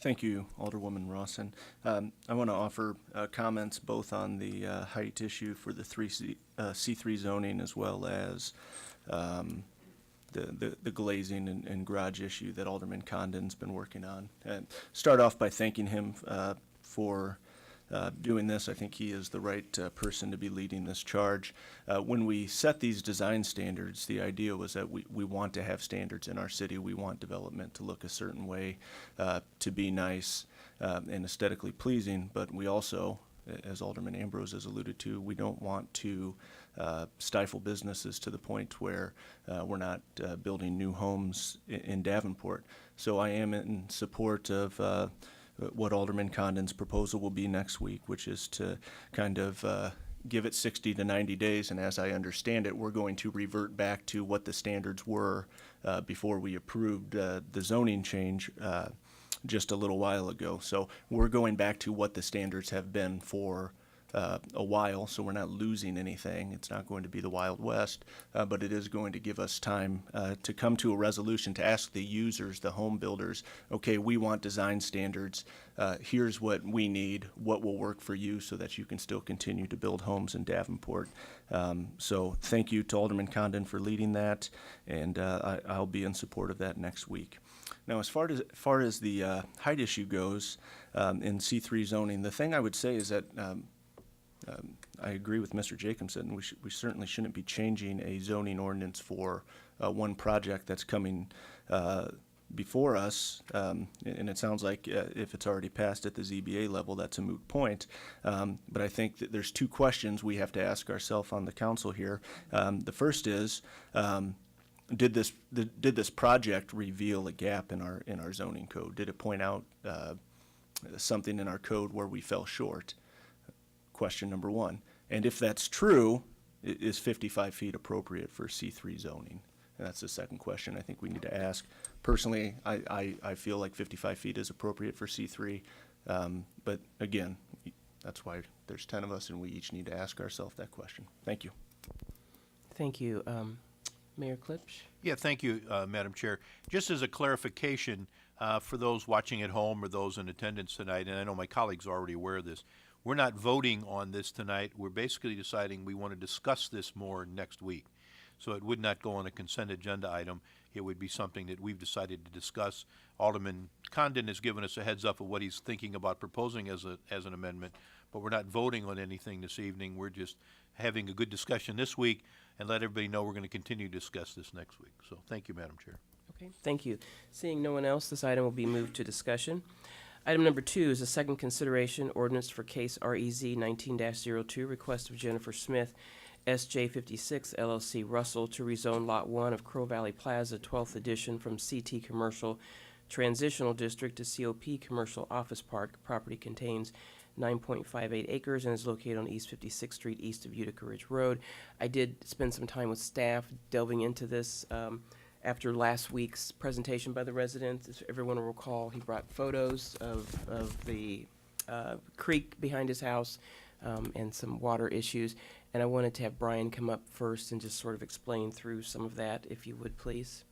Thank you, Alderwoman Rawson. I want to offer comments both on the height issue for the C3 zoning as well as the glazing and garage issue that Alderman Condon's been working on. Start off by thanking him for doing this. I think he is the right person to be leading this charge. When we set these design standards, the idea was that we want to have standards in our city. We want development to look a certain way, to be nice and aesthetically pleasing, but we also, as Alderman Ambrose has alluded to, we don't want to stifle businesses to the point where we're not building new homes in Davenport. So I am in support of what Alderman Condon's proposal will be next week, which is to kind of give it 60 to 90 days. And as I understand it, we're going to revert back to what the standards were before we approved the zoning change just a little while ago. So we're going back to what the standards have been for a while, so we're not losing anything. It's not going to be the Wild West, but it is going to give us time to come to a resolution to ask the users, the home builders, okay, we want design standards. Here's what we need, what will work for you so that you can still continue to build homes in Davenport. So thank you to Alderman Condon for leading that, and I'll be in support of that next week. Now, as far as the height issue goes in C3 zoning, the thing I would say is that I agree with Mr. Jacobson. We certainly shouldn't be changing a zoning ordinance for one project that's coming before us. And it sounds like if it's already passed at the ZBA level, that's a moot point. But I think that there's two questions we have to ask ourselves on the council here. The first is, did this project reveal a gap in our zoning code? Did it point out something in our code where we fell short? Question number one. And if that's true, is 55 feet appropriate for C3 zoning? And that's the second question I think we need to ask. Personally, I feel like 55 feet is appropriate for C3. But again, that's why there's 10 of us and we each need to ask ourselves that question. Thank you. Thank you. Mayor Klipsch? Yeah, thank you, Madam Chair. Just as a clarification for those watching at home or those in attendance tonight, and I know my colleagues are already aware of this, we're not voting on this tonight. We're basically deciding we want to discuss this more next week. So it would not go on a consent agenda item. It would be something that we've decided to discuss. Alderman Condon has given us a heads up of what he's thinking about proposing as an amendment, but we're not voting on anything this evening. We're just having a good discussion this week and let everybody know we're going to continue to discuss this next week. So thank you, Madam Chair. Okay, thank you. Seeing no one else, this item will be moved to discussion. Item number 2 is a second consideration ordinance for case REZ 19-02, request of Jennifer Smith, SJ 56 LLC Russell, to rezone Lot 1 of Crow Valley Plaza, 12th edition, from CT Commercial Transitional District to COP Commercial Office Park. Property contains 9.58 acres and is located on East 56th Street, east of Utica Ridge Road. I did spend some time with staff delving into this. After last week's presentation by the resident, as everyone will recall, he brought photos of the creek behind his house, and some water issues. And I wanted to have Brian come up first and just sort of explain through some of that, if you would, please.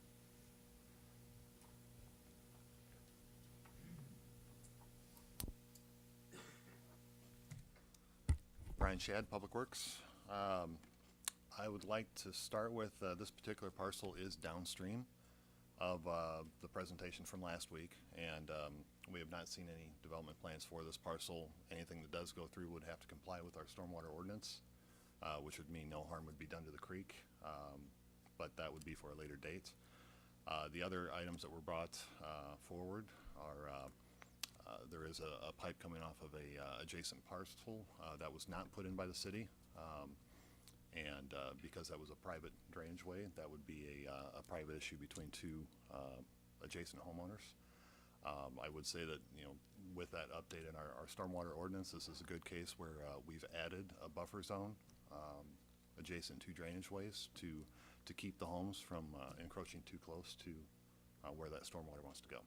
Brian Shad, Public Works. I would like to start with, this particular parcel is downstream of the presentation from last week, and we have not seen any development plans for this parcel. Anything that does go through would have to comply with our stormwater ordinance, which would mean no harm would be done to the creek, but that would be for a later date. The other items that were brought forward are there is a pipe coming off of a adjacent parcel that was not put in by the city, and because that was a private drainage way, that would be a private issue between two adjacent homeowners. I would say that, you know, with that update in our stormwater ordinance, this is a good case where we've added a buffer zone adjacent to drainage ways to keep the homes from encroaching too close to where that stormwater wants to go.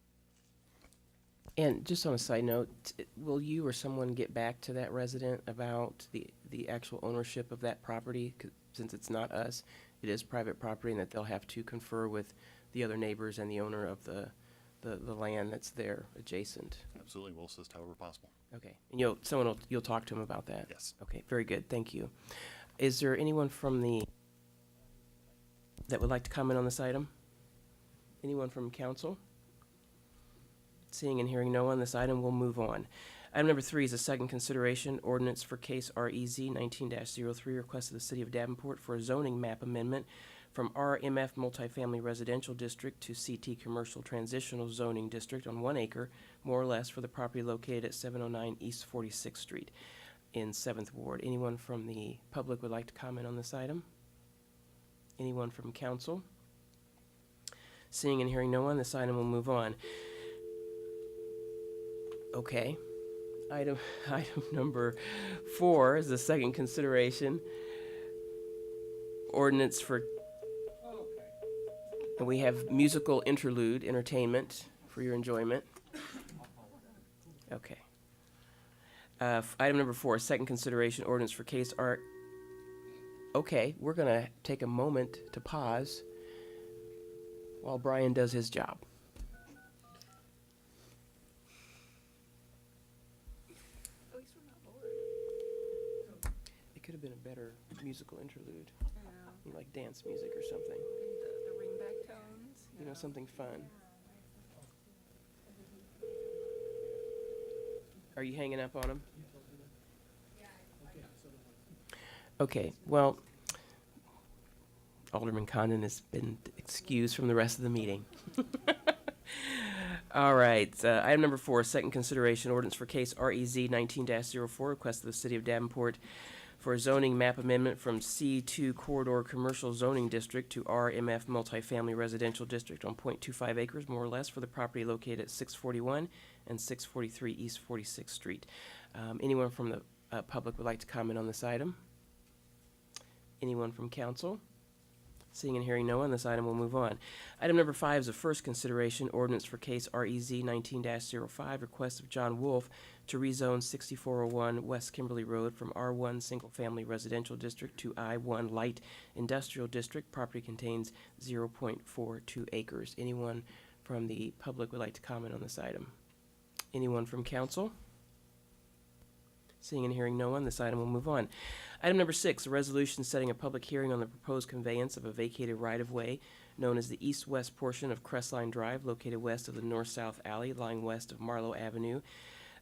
And just on a side note, will you or someone get back to that resident about the actual ownership of that property? 'Cause since it's not us, it is private property, and that they'll have to confer with the other neighbors and the owner of the land that's there adjacent. Absolutely, we'll assist however possible. Okay, and you'll talk to them about that? Yes. Okay, very good, thank you. Is there anyone from that would like to comment on this item? Anyone from council? Seeing and hearing no one, this item will move on. Item number 3 is a second consideration ordinance for case REZ 19-03, request of the City of Davenport for a zoning map amendment from RMF Multifamily Residential District to CT Commercial Transitional Zoning District on 1 acre, more or less, for the property located at 709 East 46th Street in 7th Ward. Anyone from the public would like to comment on this item? Anyone from council? Seeing and hearing no one, this item will move on. Okay. Item number 4 is the second consideration. Ordinance for, and we have musical interlude entertainment for your enjoyment. Okay. Item number 4, second consideration ordinance for case R. Okay, we're gonna take a moment to pause while Brian does his job. It could have been a better musical interlude, like dance music or something. The ringback tones. You know, something fun. Are you hanging up on him? Okay, well, Alderman Condon has been excused from the rest of the meeting. All right, item number 4, second consideration ordinance for case REZ 19-04, request of the City of Davenport for a zoning map amendment from C2 Corridor Commercial Zoning District to RMF Multifamily Residential District on 0.25 acres, more or less, for the property located at 641 and 643 East 46th Street. Anyone from the public would like to comment on this item? Anyone from council? Seeing and hearing no one, this item will move on. Item number 5 is a first consideration ordinance for case REZ 19-05, request of John Wolf to rezone 6401 West Kimberly Road from R1 Single Family Residential District to I1 Light Industrial District. Property contains 0.42 acres. Anyone from the public would like to comment on this item? Anyone from council? Seeing and hearing no one, this item will move on. Item number 6, a resolution setting a public hearing on the proposed conveyance of a vacated right-of-way known as the east-west portion of Crestline Drive, located west of the north-south alley, lying west of Marlowe Avenue.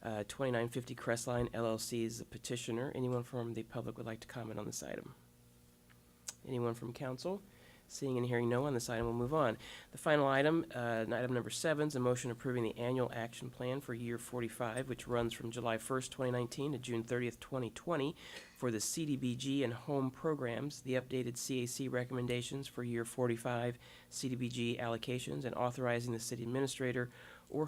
2950 Crestline LLC is the petitioner. Anyone from the public would like to comment on this item? Anyone from council? Seeing and hearing no one, this item will move on. The final item, item number 7, is a motion approving the annual action plan for year 45, which runs from July 1st, 2019 to June 30th, 2020 for the CDBG and home programs, the updated CAC recommendations for year 45 CDBG allocations, and authorizing the city administrator or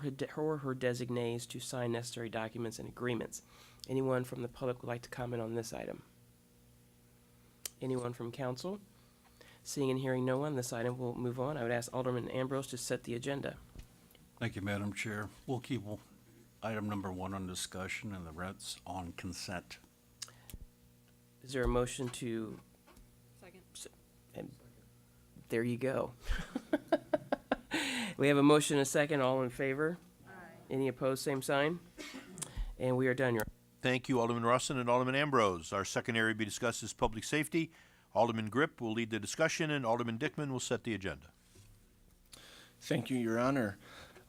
her designees to sign necessary documents and agreements. Anyone from the public would like to comment on this item? Anyone from council? Seeing and hearing no one, this item will move on. I would ask Alderman Ambrose to set the agenda. Thank you, Madam Chair. We'll keep item number 1 on discussion and the rest on consent. Is there a motion to? Second. And there you go. We have a motion and a second. All in favor? Aye. Any opposed? Same sign. And we are done, Your Honor. Thank you, Alderman Rusin and Alderman Ambrose. Our second area to be discussed is public safety. Alderman Grip will lead the discussion, and Alderman Dickman will set the agenda. Thank you, Your Honor.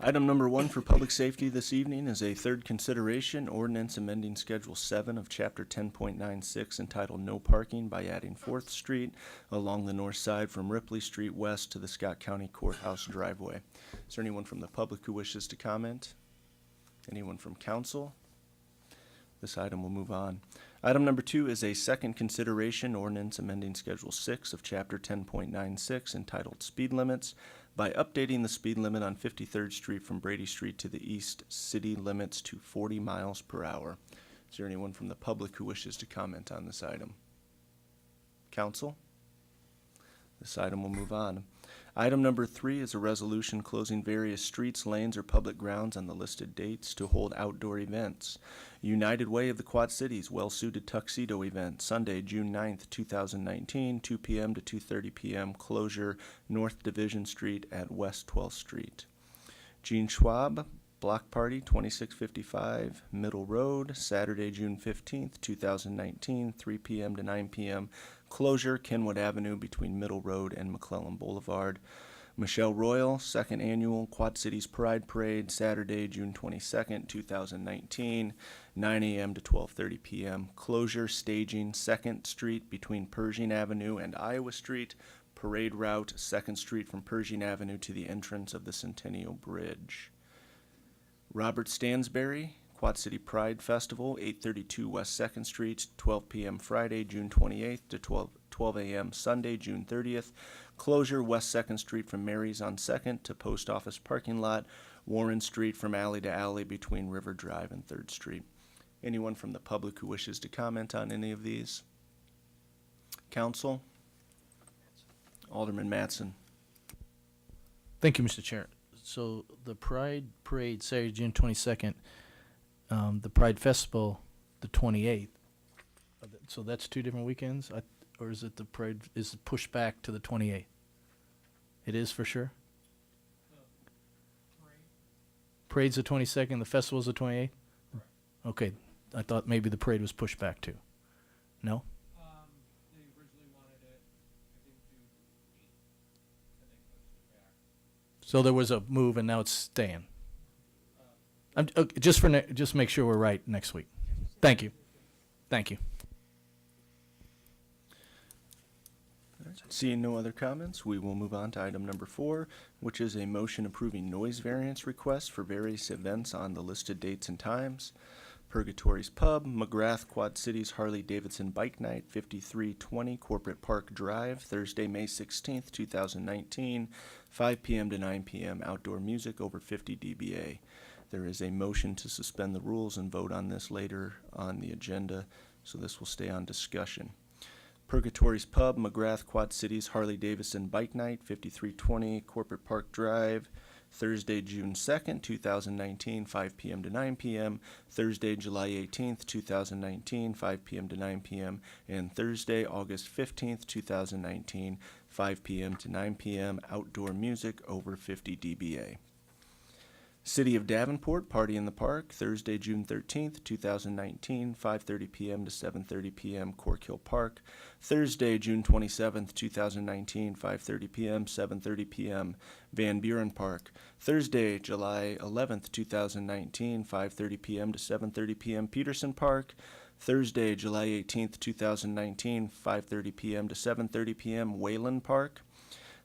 Item number 1 for public safety this evening is a third consideration ordinance amending Schedule 7 of Chapter 10.96 entitled No Parking by adding 4th Street along the north side from Ripley Street west to the Scott County Courthouse driveway. Is there anyone from the public who wishes to comment? Anyone from council? This item will move on. Item number 2 is a second consideration ordinance amending Schedule 6 of Chapter 10.96 entitled Speed Limits by updating the speed limit on 53rd Street from Brady Street to the east city limits to 40 miles per hour. Is there anyone from the public who wishes to comment on this item? Council? This item will move on. Item number 3 is a resolution closing various streets, lanes, or public grounds on the listed dates to hold outdoor events. United Way of the Quad Cities Well-Suited Tuxedo Event, Sunday, June 9th, 2019, 2 p.m. to 2:30 p.m. Closure, North Division Street at West 12th Street. Gene Schwab Block Party, 2655 Middle Road, Saturday, June 15th, 2019, 3 p.m. to 9 p.m. Closure, Kenwood Avenue between Middle Road and McClellan Boulevard. Michelle Royal, Second Annual Quad Cities Pride Parade, Saturday, June 22nd, 2019, 9 a.m. to 12:30 p.m. Closure, staging, 2nd Street between Pershing Avenue and Iowa Street. Parade route, 2nd Street from Pershing Avenue to the entrance of the Centennial Bridge. Robert Stansberry, Quad City Pride Festival, 832 West 2nd Street, 12 p.m. Friday, June 28th to 12 a.m. Sunday, June 30th. Closure, West 2nd Street from Mary's on 2nd to Post Office Parking Lot. Warren Street from alley to alley between River Drive and 3rd Street. Anyone from the public who wishes to comment on any of these? Council? Alderman Mattson. Thank you, Mr. Chair. So the Pride Parade, Saturday, June 22nd, the Pride Festival, the 28th. So that's 2 different weekends? Or is it the Pride, is it pushed back to the 28th? It is for sure? Parade's the 22nd, the festival's the 28th? Okay, I thought maybe the parade was pushed back too. No? They originally wanted it, I think, June 8th, and they pushed it back. So there was a move and now it's staying. Just make sure we're right next week. Thank you. Thank you. Seeing no other comments, we will move on to item number 4, which is a motion approving noise variance requests for various events on the listed dates and times. Purgatory's Pub, McGrath Quad Cities Harley-Davidson Bike Night, 5320 Corporate Park Drive, Thursday, May 16th, 2019, 5 p.m. to 9 p.m. Outdoor music over 50 dBA. There is a motion to suspend the rules and vote on this later on the agenda, so this will stay on discussion. Purgatory's Pub, McGrath Quad Cities Harley-Davidson Bike Night, 5320 Corporate Park Drive, Thursday, June 2nd, 2019, 5 p.m. to 9 p.m., Thursday, July 18th, 2019, 5 p.m. to 9 p.m., and Thursday, August 15th, 2019, 5 p.m. to 9 p.m., outdoor music over 50 dBA. City of Davenport, Party in the Park, Thursday, June 13th, 2019, 5:30 p.m. to 7:30 p.m., Cork Hill Park. Thursday, June 27th, 2019, 5:30 p.m., 7:30 p.m., Van Buren Park. Thursday, July 11th, 2019, 5:30 p.m. to 7:30 p.m., Peterson Park. Thursday, July 18th, 2019, 5:30 p.m. to 7:30 p.m., Wayland Park.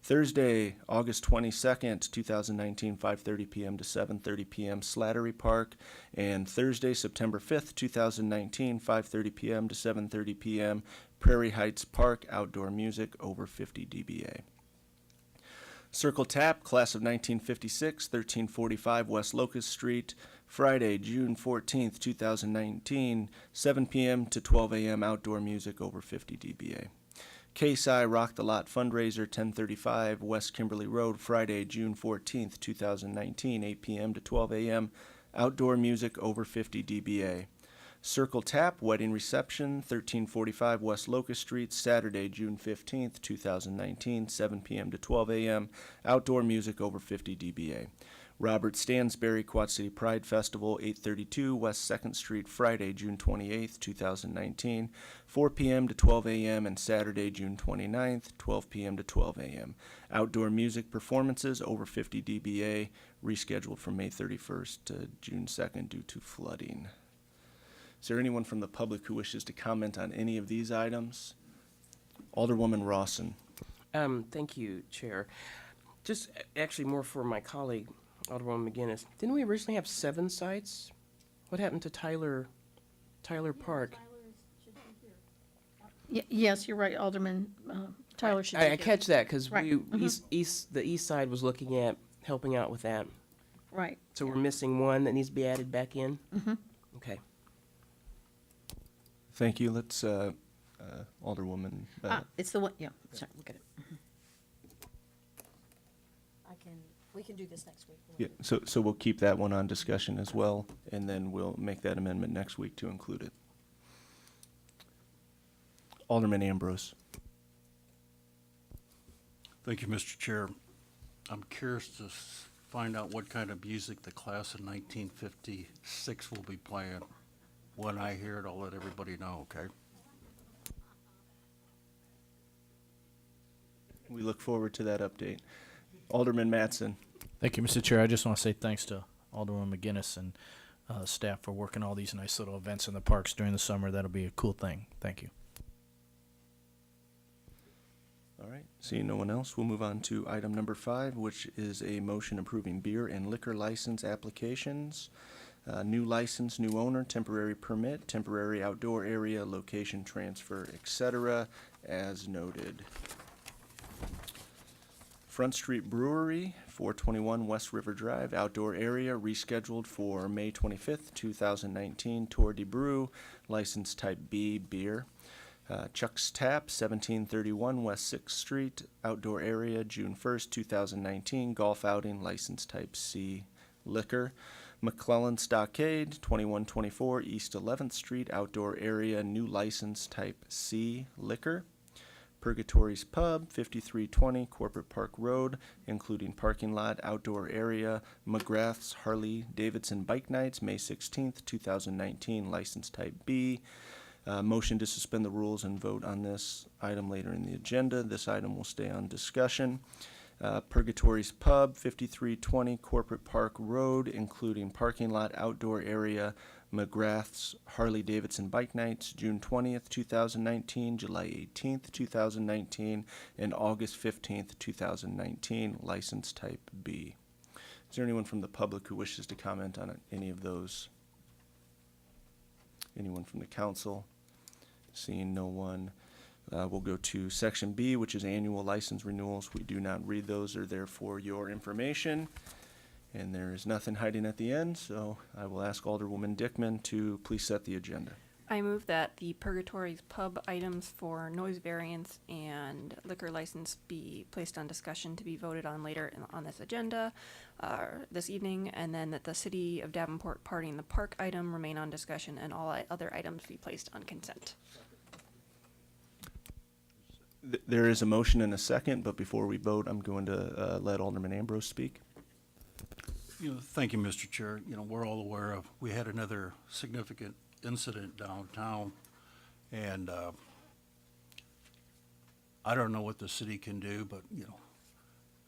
Thursday, August 22nd, 2019, 5:30 p.m. to 7:30 p.m., Slattery Park. And Thursday, September 5th, 2019, 5:30 p.m. to 7:30 p.m., Prairie Heights Park, outdoor music over 50 dBA. Circle Tap, class of 1956, 1345 West Locust Street, Friday, June 14th, 2019, 7 p.m. to 12 a.m., outdoor music over 50 dBA. KSI Rock the Lot fundraiser, 1035 West Kimberly Road, Friday, June 14th, 2019, 8 p.m. to 12 a.m., outdoor music over 50 dBA. Circle Tap Wedding Reception, 1345 West Locust Street, Saturday, June 15th, 2019, 7 p.m. to 12 a.m. Outdoor music over 50 dBA. Robert Stansberry Quad City Pride Festival, 832 West 2nd Street, Friday, June 28th, 2019, 4 p.m. to 12 a.m. and Saturday, June 29th, 12 p.m. to 12 a.m. Outdoor music performances over 50 dBA, rescheduled from May 31st to June 2nd due to flooding. Is there anyone from the public who wishes to comment on any of these items? Alderwoman Rawson. Thank you, Chair. Just actually more for my colleague, Alderwoman McGinnis. Didn't we originally have 7 sites? What happened to Tyler Park? Yes, you're right, Alderman Tyler should be I here. catch that because Right. the east side was looking at helping out with that. Right. So we're missing one that needs to be added back in? Mm-hmm. Okay. Thank you. Let's, Alderwoman. It's the one, yeah, sorry, look at it. We can do this next week. Yeah, so we'll keep that one on discussion as well, and then we'll make that amendment next week to include it. Alderman Ambrose. Thank you, Mr. Chair. I'm curious to find out what kind of music the class of 1956 will be playing. When I hear it, I'll let everybody know, okay? We look forward to that update. Alderman Mattson. Thank you, Mr. Chair. I just want to say thanks to Alderwoman McGinnis and staff for working all these nice little events in the parks during the summer. That'll be a cool thing. Thank you. All right, seeing no one else, we'll move on to item number 5, which is a motion approving beer and liquor license applications. New license, new owner, temporary permit, temporary outdoor area, location transfer, etc., as noted. Front Street Brewery, 421 West River Drive, outdoor area, rescheduled for May 25th, 2019, Tour de Brew, license type B, beer. Chuck's Tap, 1731 West 6th Street, outdoor area, June 1st, 2019, golf outing, license type C, liquor. McClellan Stockade, 2124 East 11th Street, outdoor area, new license type C, liquor. Purgatory's Pub, 5320 Corporate Park Road, including parking lot, outdoor area, McGrath's Harley Davidson Bike Nights, May 16th, 2019, license type B. Motion to suspend the rules and vote on this item later in the agenda. This item will stay on discussion. Purgatory's Pub, 5320 Corporate Park Road, including parking lot, outdoor area, McGrath's Harley Davidson Bike Nights, June 20th, 2019, July 18th, 2019, and August 15th, 2019, license type B. Is there anyone from the public who wishes to comment on any of those? Anyone from the council? Seeing no one, we'll go to section B, which is annual license renewals. We do not read those, they're there for your information. And there is nothing hiding at the end, so I will ask Alderwoman Dickman to please set the agenda. I move that the Purgatory's Pub items for noise variance and liquor license be placed on discussion to be voted on later on this agenda this evening, and then that the City of Davenport Party the Park item remain on discussion and all other items be placed on consent. There is a motion and a second, but before we vote, I'm going to let Alderman Ambrose speak. Thank you, Mr. Chair. We're all aware of, we had another significant incident downtown, and I don't know what the city can do, but,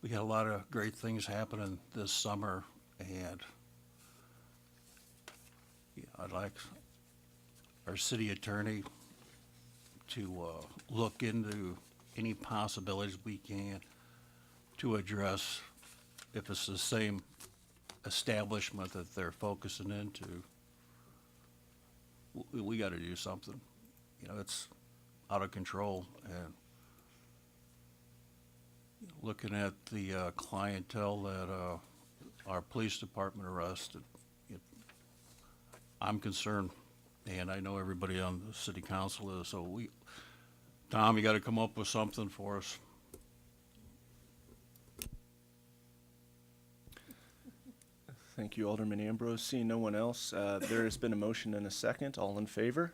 we got a lot of great things happening this summer, and I'd like our city attorney to look into any possibilities we can to address, if it's the same establishment that they're focusing into, we got to do something. It's out of control, and looking at the clientele that our police department arrested, I'm concerned, and I know everybody on the city council is. So Tom, you got to come up with something for us. Thank you, Alderman Ambrose. Seeing no one else, there has been a motion and a second. All in favor?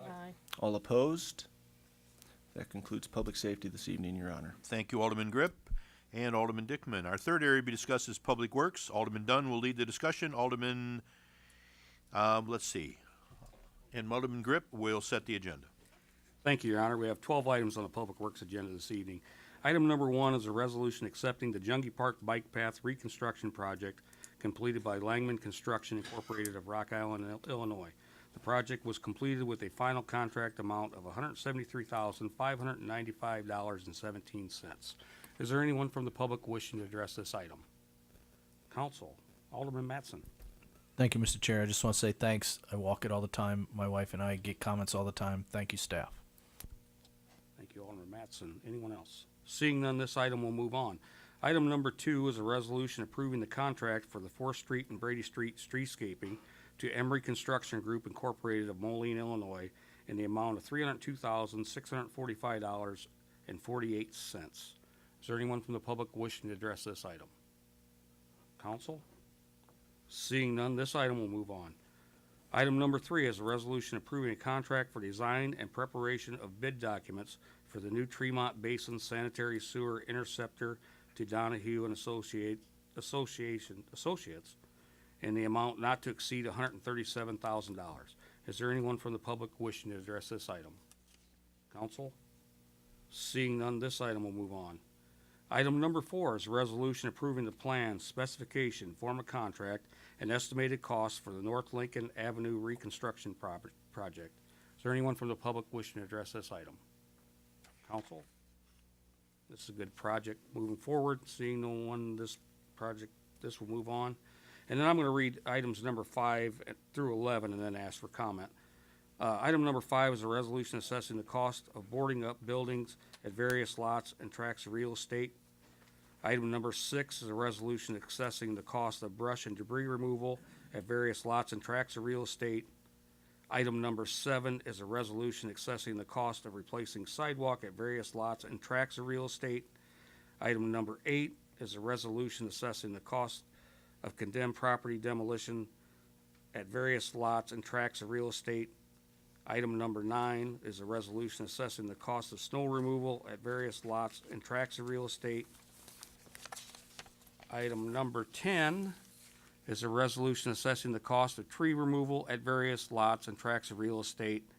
Aye. All opposed? That concludes public safety this evening, Your Honor. Thank you, Alderman Grip and Alderman Dickman. Our third area to be discussed is Public Works. Alderman Dunn will lead the discussion. Alderman, let's see, and Alderman Grip will set the agenda. Thank you, Your Honor. We have 12 items on the Public Works agenda this evening. Item number 1 is a resolution accepting the Jungie Park Bike Path Reconstruction Project completed by Langman Construction Incorporated of Rock Island, Illinois. The project was completed with a final contract amount of $173,595.17. Is there anyone from the public wishing to address this item? Council, Alderman Mattson. Thank you, Mr. Chair. I just want to say thanks. I walk it all the time. My wife and I get comments all the time. Thank you, staff. Thank you, Alderman Mattson. Anyone else? Seeing none, this item will move on. Item number 2 is a resolution approving the contract for the 4th Street and Brady Street streetscaping to Emery Construction Group Incorporated of Moline, Illinois, in the amount of $302,645.48. Is there anyone from the public wishing to address this item? Council? Seeing none, this item will move on. Item number 3 is a resolution approving a contract for design and preparation of bid documents for the new Tremont Basin Sanitary Sewer Interceptor to Donahue and Associates in the amount not to exceed $137,000. Is there anyone from the public wishing to address this item? Council? Seeing none, this item will move on. Item number 4 is a resolution approving the plan, specification, form of contract, and estimated cost for the North Lincoln Avenue reconstruction project. Is there anyone from the public wishing to address this item? Council? This is a good project moving forward. Seeing no one, this will move on. And then I'm going to read items number 5 through 11 and then ask for comment. Item number 5 is a resolution assessing the cost of boarding up buildings at various lots and tracts of real estate. Item number 6 is a resolution assessing the cost of brush and debris removal at various lots and tracts of real estate. Item number 7 is a resolution assessing the cost of replacing sidewalk at various lots and tracts of real estate. Item number 8 is a resolution assessing the cost of condemned property demolition at various lots and tracts of real estate. Item number 9 is a resolution assessing the cost of snow removal at various lots and tracts of real estate. Item number 10 is a resolution assessing the cost of tree removal at various lots and tracts of real estate.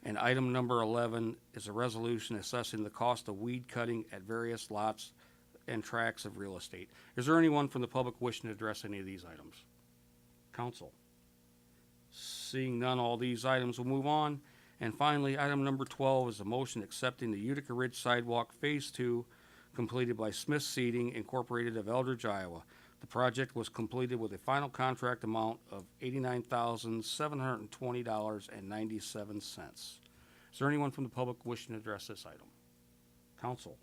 And item number 11 is a resolution assessing the cost of weed cutting at various lots and tracts of real estate. Is there anyone from the public wishing to address any of these items? Council? Seeing none, all these items will move on. And finally, item number 12 is a motion accepting the Utica Ridge Sidewalk Phase 2 completed by Smith Seating Incorporated of Eldridge, Iowa. The project was completed with a final contract amount of $89,720.97. Is there anyone from the public wishing to address this item? Council?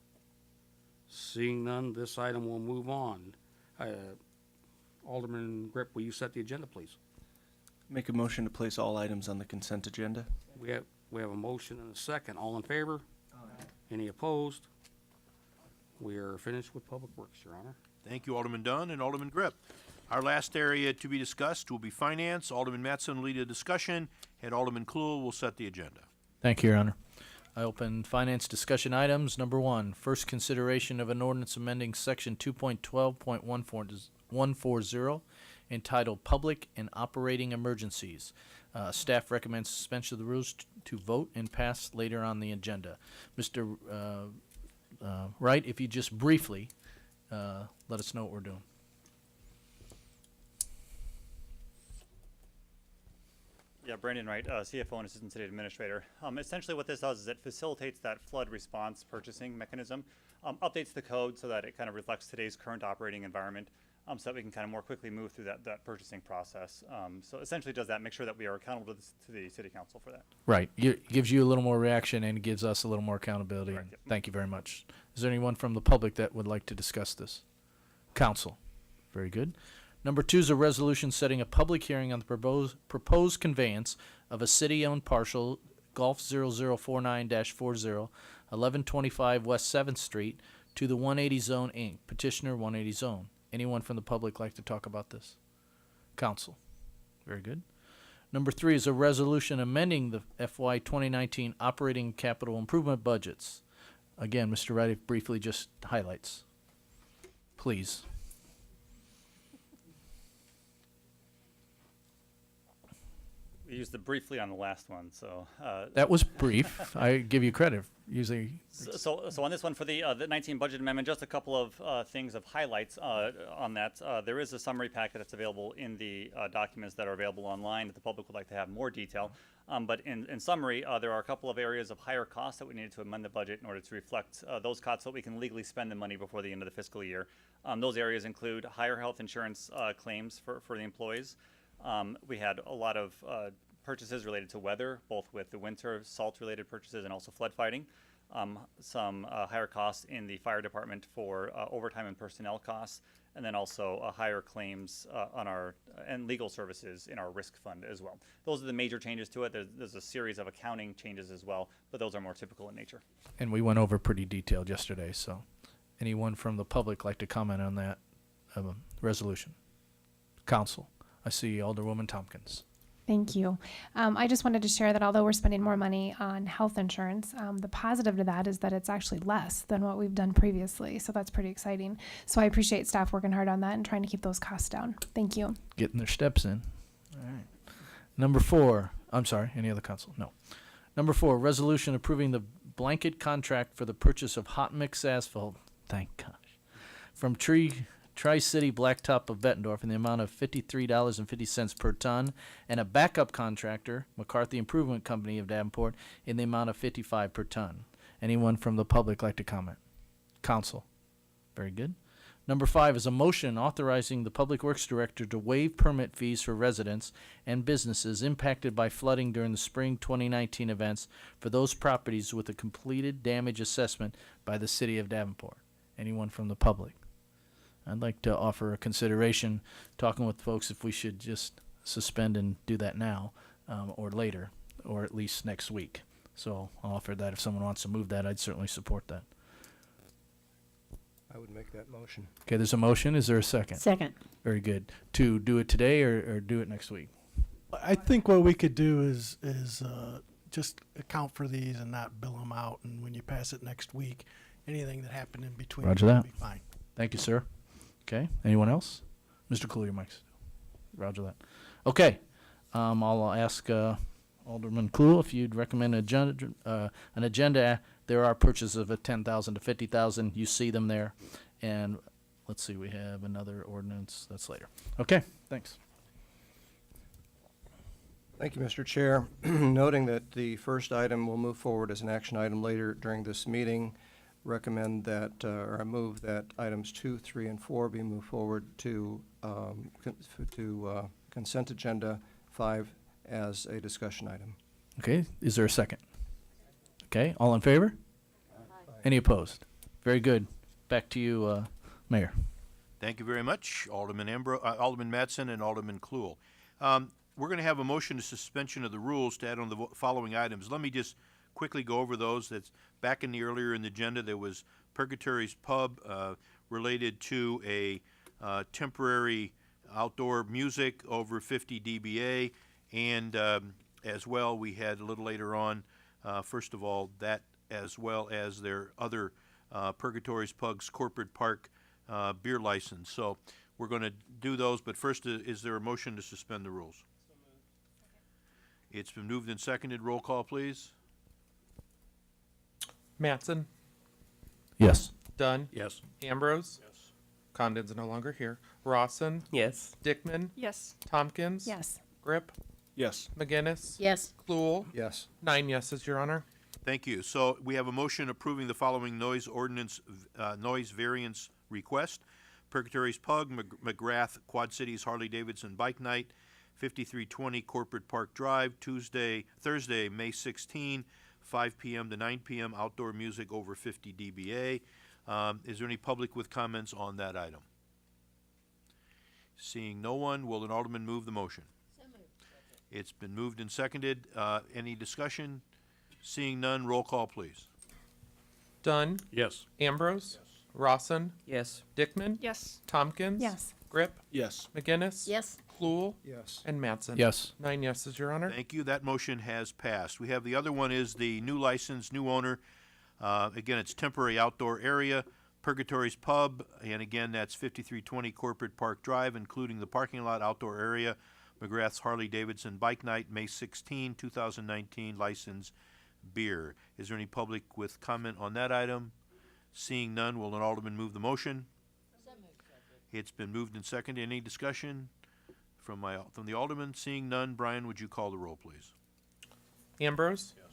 Seeing none, this item will move on. Alderman Grip, will you set the agenda, please? Make a motion to place all items on the consent agenda. We have a motion and a second. All in favor? Aye. Any opposed? We are finished with Public Works, Your Honor. Thank you, Alderman Dunn and Alderman Grip. Our last area to be discussed will be finance. Alderman Mattson will lead a discussion, and Alderman Kluhl will set the agenda. Thank you, Your Honor. I open finance discussion items. Number 1, first consideration of an ordinance amending section 2.12.140 entitled Public and Operating Emergencies. Staff recommends suspension of the rules to vote and pass later on the agenda. Mr. Wright, if you just briefly let us know what we're doing. Yeah, Brandon Wright, CFO and Assistant City Administrator. Essentially what this does is it facilitates that flood response purchasing mechanism, updates the code so that it kind of reflects today's current operating environment, so that we can kind of more quickly move through that purchasing process. So essentially does that, make sure that we are accountable to the City Council for that. Right. It gives you a little more reaction and gives us a little more accountability. Correct, yep. Thank you very much. Is there anyone from the public that would like to discuss this? Council. Very good. Number 2 is a resolution setting a public hearing on the proposed conveyance of a city-owned partial Golf 0049-40, 1125 West 7th Street to the 180 Zone, Inc., petitioner 180 Zone. Anyone from the public like to talk about this? Council. Very good. Number 3 is a resolution amending the FY 2019 operating capital improvement budgets. Again, Mr. Reddick briefly just highlights. Please. We used it briefly on the last one, so. That was brief. I give you credit. Usually. So on this one for the 19 budget amendment, just a couple of things of highlights on that. There is a summary packet that's available in the documents that are available online if the public would like to have more detail. But in summary, there are a couple of areas of higher costs that we needed to amend the budget in order to reflect those costs so that we can legally spend the money before the end of the fiscal year. Those areas include higher health insurance claims for the employees. We had a lot of purchases related to weather, both with the winter salt-related purchases and also flood fighting. Some higher costs in the fire department for overtime and personnel costs, and then also higher claims on our and legal services in our risk fund as well. Those are the major changes to it. There's a series of accounting changes as well, but those are more typical in nature. And we went over pretty detailed yesterday, so anyone from the public like to comment on that resolution? Council. I see Alderwoman Tompkins. Thank you. I just wanted to share that although we're spending more money on health insurance, the positive to that is that it's actually less than what we've done previously. So that's pretty exciting. So I appreciate staff working hard on that and trying to keep those costs down. Thank you. Getting their steps in. All right. Number 4. I'm sorry. Any other council? No. Number 4, resolution approving the blanket contract for the purchase of hot mix asphalt. Thank gosh. From Tri-City Blacktop of Bettendorf in the amount of $53.50 per ton, and a backup contractor, McCarthy Improvement Company of Davenport, in the amount of $55 per ton. Anyone from the public like to comment? Council. Very good. Number 5 is a motion authorizing the Public Works Director to waive permit fees for residents and businesses impacted by flooding during the spring 2019 events for those properties with a completed damage assessment by the City of Davenport. Anyone from the public? I'd like to offer a consideration, talking with folks if we should just suspend and do that now, or later, or at least next week. So I'll offer that. If someone wants to move that, I'd certainly support that. I would make that motion. Okay, there's a motion. Is there a second? Second. Very good. To do it today or do it next week? I think what we could do is just account for these and not bill them out. And when you pass it next week, anything that happened in between Roger will that. be fine. Thank you, sir. Okay, anyone else? Mr. Cool, your mic's. Roger that. Okay, I'll ask Alderman Clue if you'd recommend an agenda. There are purchases of $10,000 to $50,000. You see them there. And let's see, we have another ordinance. That's later. Okay, thanks. Thank you, Mr. Chair. Noting that the first item will move forward as an action item later during this meeting, recommend that, or I move that items 2, 3, and 4 be moved forward to consent agenda 5 as a discussion item. Okay, is there a second? Okay, all in favor? Any opposed? Very good. Back to you, Mayor. Thank you very much, Alderman Mattson and Alderman Kluel. We're going to have a motion to suspension of the rules to add on the following items. Let me just quickly go over those. That's back in the earlier in the agenda. There was Purgatory's Pub related to a temporary outdoor music over 50 dBA, and as well we had a little later on, first of all, that as well as their other Purgatory's Pub's corporate park beer license. So we're going to do those, but first, is there a motion to suspend the rules? It's been moved and seconded. Roll call, please. Mattson, Yes. Dunn, Yes. Ambrose, Condon's no longer here. Rawson, Yes. Dickman, Yes. Tompkins, Yes. Grip, Yes. McGinnis, Yes. Cluel, Yes. 9 yeses, Your Honor. Thank you. So we have a motion approving the following noise variance request. Purgatory's Pug, McGrath, Quad Cities Harley Davidson Bike Night, 5320 Corporate Park Drive, Thursday, May 16, 5 p.m. to 9 p.m., outdoor music over 50 dBA. Is there any public with comments on that item? Seeing no one, will an alderman move the motion? So moved. It's been moved and seconded. Any discussion? Seeing none, roll call, please. Dunn, Yes. Ambrose, Rawson, Yes. Dickman, Yes. Tompkins, Yes. Grip, Yes. McGinnis, Yes. Cluel, Yes. and Mattson. Yes. 9 yeses, Your Honor. Thank you. That motion has passed. We have the other one is the new license, new owner. Again, it's temporary outdoor area, Purgatory's Pub, and again, that's 5320 Corporate Park Drive, including the parking lot, outdoor area, McGrath's Harley Davidson Bike Night, May 16, 2019, license beer. Is there any public with comment on that item? Seeing none, will an alderman move the motion? It's been moved and seconded. Any discussion from the alderman? Seeing none, Brian, would you call the roll, please? Ambrose. Yes.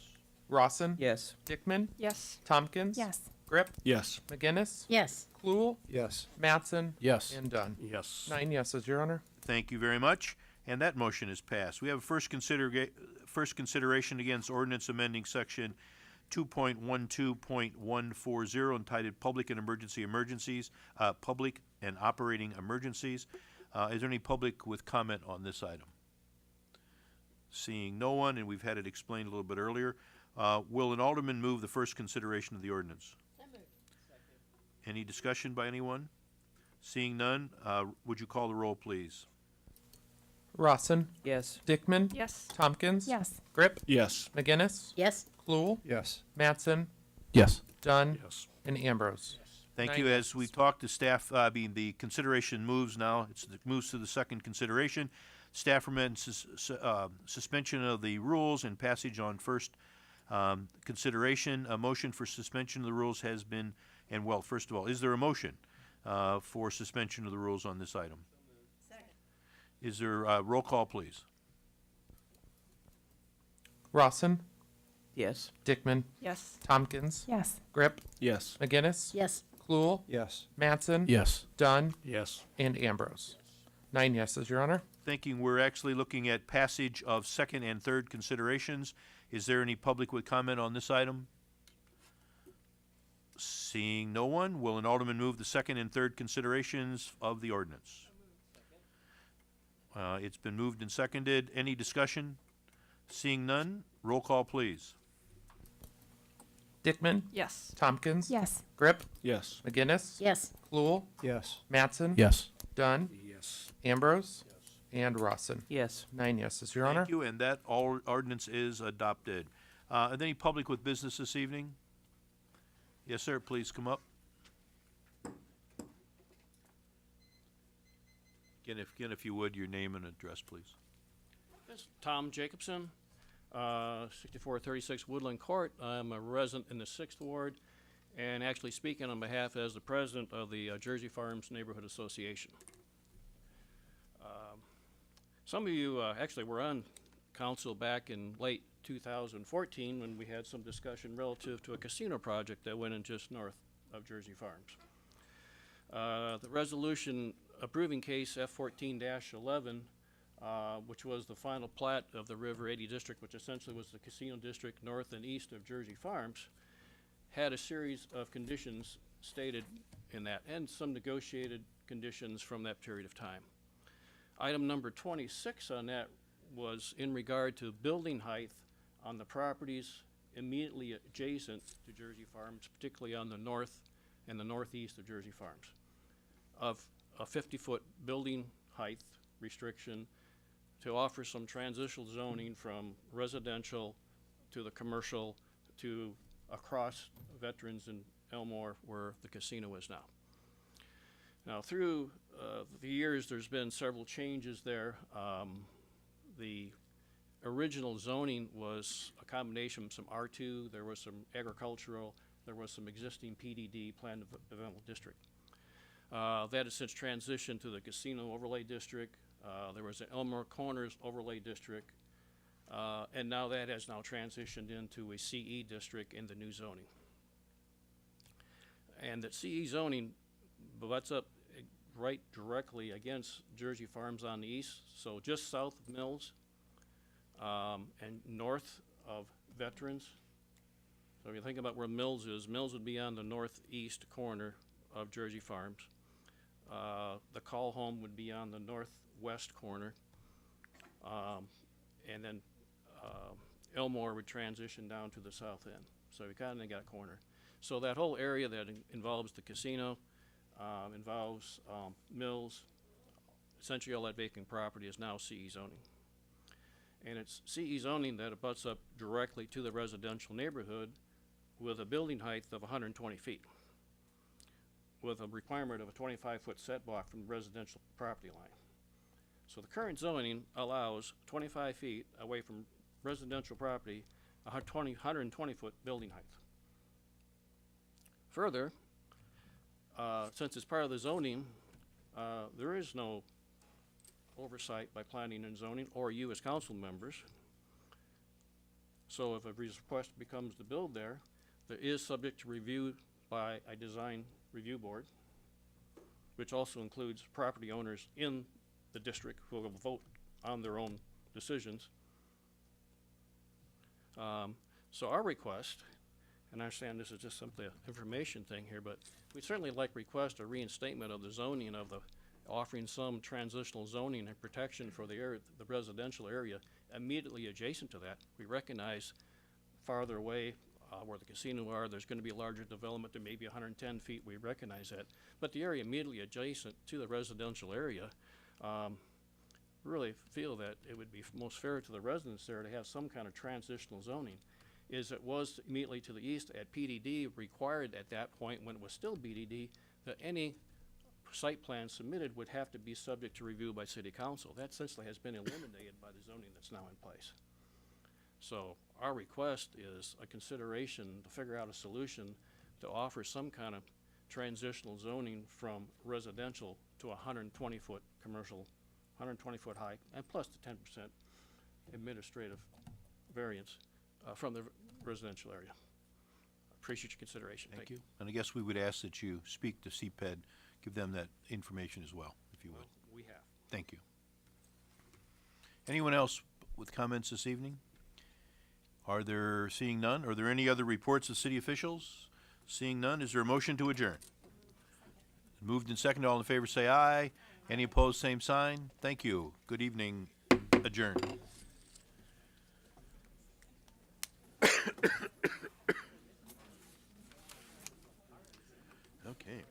Rawson. Yes. Dickman. Yes. Tompkins. Yes. Grip. Yes. McGinnis. Yes. Cluel. Yes. Mattson. Yes. And Dunn. Yes. 9 yeses, Your Honor. Thank you very much. And that motion is passed. We have a first consideration against ordinance amending section 2.12.140 entitled Public and Operating Emergencies. Is there any public with comment on this item? Seeing no one, and we've had it explained a little bit earlier, will an alderman move the first consideration of the ordinance? Any discussion by anyone? Seeing none, would you call the roll, please? Rawson. Yes. Dickman. Yes. Tompkins. Yes. Grip. Yes. McGinnis. Yes. Cluel. Yes. Mattson. Yes. Dunn. Yes. And Ambrose. Thank 9 you. As yeses. we talked to staff, the consideration moves now. It moves to the second consideration. Staff recommends suspension of the rules and passage on first consideration. A motion for suspension of the rules has been, and well, first of all, is there a motion for suspension of the rules on this item? Is there a roll call, please? Rawson. Yes. Dickman. Yes. Tompkins. Yes. Grip. Yes. McGinnis. Yes. Cluel. Yes. Mattson. Yes. Dunn. Yes. And Ambrose. 9 yeses, Your Honor. Thinking we're actually looking at passage of second and third considerations. Is there any public with comment on this item? Seeing no one, will an alderman move the second and third considerations of the ordinance? It's been moved and seconded. Any discussion? Seeing none, roll call, please. Dickman. Yes. Tompkins. Yes. Grip. Yes. McGinnis. Yes. Cluel. Yes. Mattson. Yes. Dunn. Yes. Ambrose. And Rawson. Yes. 9 yeses, Your Honor. Thank you, and that ordinance is adopted. Are there any public with business this evening? Yes, sir, please come up. Again, if you would, your name and address, please. This is Tom Jacobson, 6436 Woodland Court. I'm a resident in the 6th Ward and actually speaking on behalf as the president of the Jersey Farms Neighborhood Association. Some of you actually were on council back in late 2014 when we had some discussion relative to a casino project that went in just north of Jersey Farms. The resolution approving case F14-11, which was the final plat of the River 80 District, which essentially was the casino district north and east of Jersey Farms, had a series of conditions stated in that and some negotiated conditions from that period of time. Item number 26 on that was in regard to building height on the properties immediately adjacent to Jersey Farms, particularly on the north and the northeast of Jersey Farms, of a 50-foot building height restriction to offer some transitional zoning from residential to the commercial to across Veterans and Elmore where the casino is now. Now, through the years, there's been several changes there. The original zoning was a combination of some R2, there was some agricultural, there was some existing PDD, Planned Development District. That has since transitioned to the Casino Overlay District. There was an Elmore Corners Overlay District, and now that has now transitioned into a CE district in the new zoning. And that CE zoning butts up right directly against Jersey Farms on the east, so just south of Mills and north of Veterans. So if you think about where Mills is, Mills would be on the northeast corner of Jersey Farms. The call home would be on the northwest corner. And then Elmore would transition down to the south end. So we kind of got a corner. So that whole area that involves the casino, involves Mills, essentially all that vacant property is now CE zoning. And it's CE zoning that abuts up directly to the residential neighborhood with a building height of 120 feet, with a requirement of a 25-foot setback from the residential property line. So the current zoning allows 25 feet away from residential property, 120-foot building height. Further, since it's part of the zoning, there is no oversight by planning and zoning or you as council members. So if a request becomes to build there, there is subject to review by a design review board, which also includes property owners in the district who will vote on their own decisions. So our request, and I understand this is just simply an information thing here, but we'd certainly like request a reinstatement of the zoning of the, offering some transitional zoning and protection for the area, the residential area immediately adjacent to that. We recognize farther away where the casino are, there's going to be a larger development, there may be 110 feet, we recognize that. But the area immediately adjacent to the residential area, really feel that it would be most fair to the residents there to have some kind of transitional zoning. Is it was immediately to the east at PDD required at that point when it was still BDD that any site plan submitted would have to be subject to review by city council. That essentially has been eliminated by the zoning that's now in place. So our request is a consideration to figure out a solution to offer some kind of transitional zoning from residential to 120-foot commercial, 120-foot high, and plus the 10% administrative variance from the residential area. Appreciate your consideration. Thank you. And I guess we would ask that you speak to CPED, give them that information as well, if you would. We have. Thank you. Anyone else with comments this evening? Are there, seeing none, are there any other reports of city officials? Seeing none, is there a motion to adjourn? Moved and seconded, all in favor say aye. Any opposed, same sign. Thank you. Good evening. Adjourned. Okay.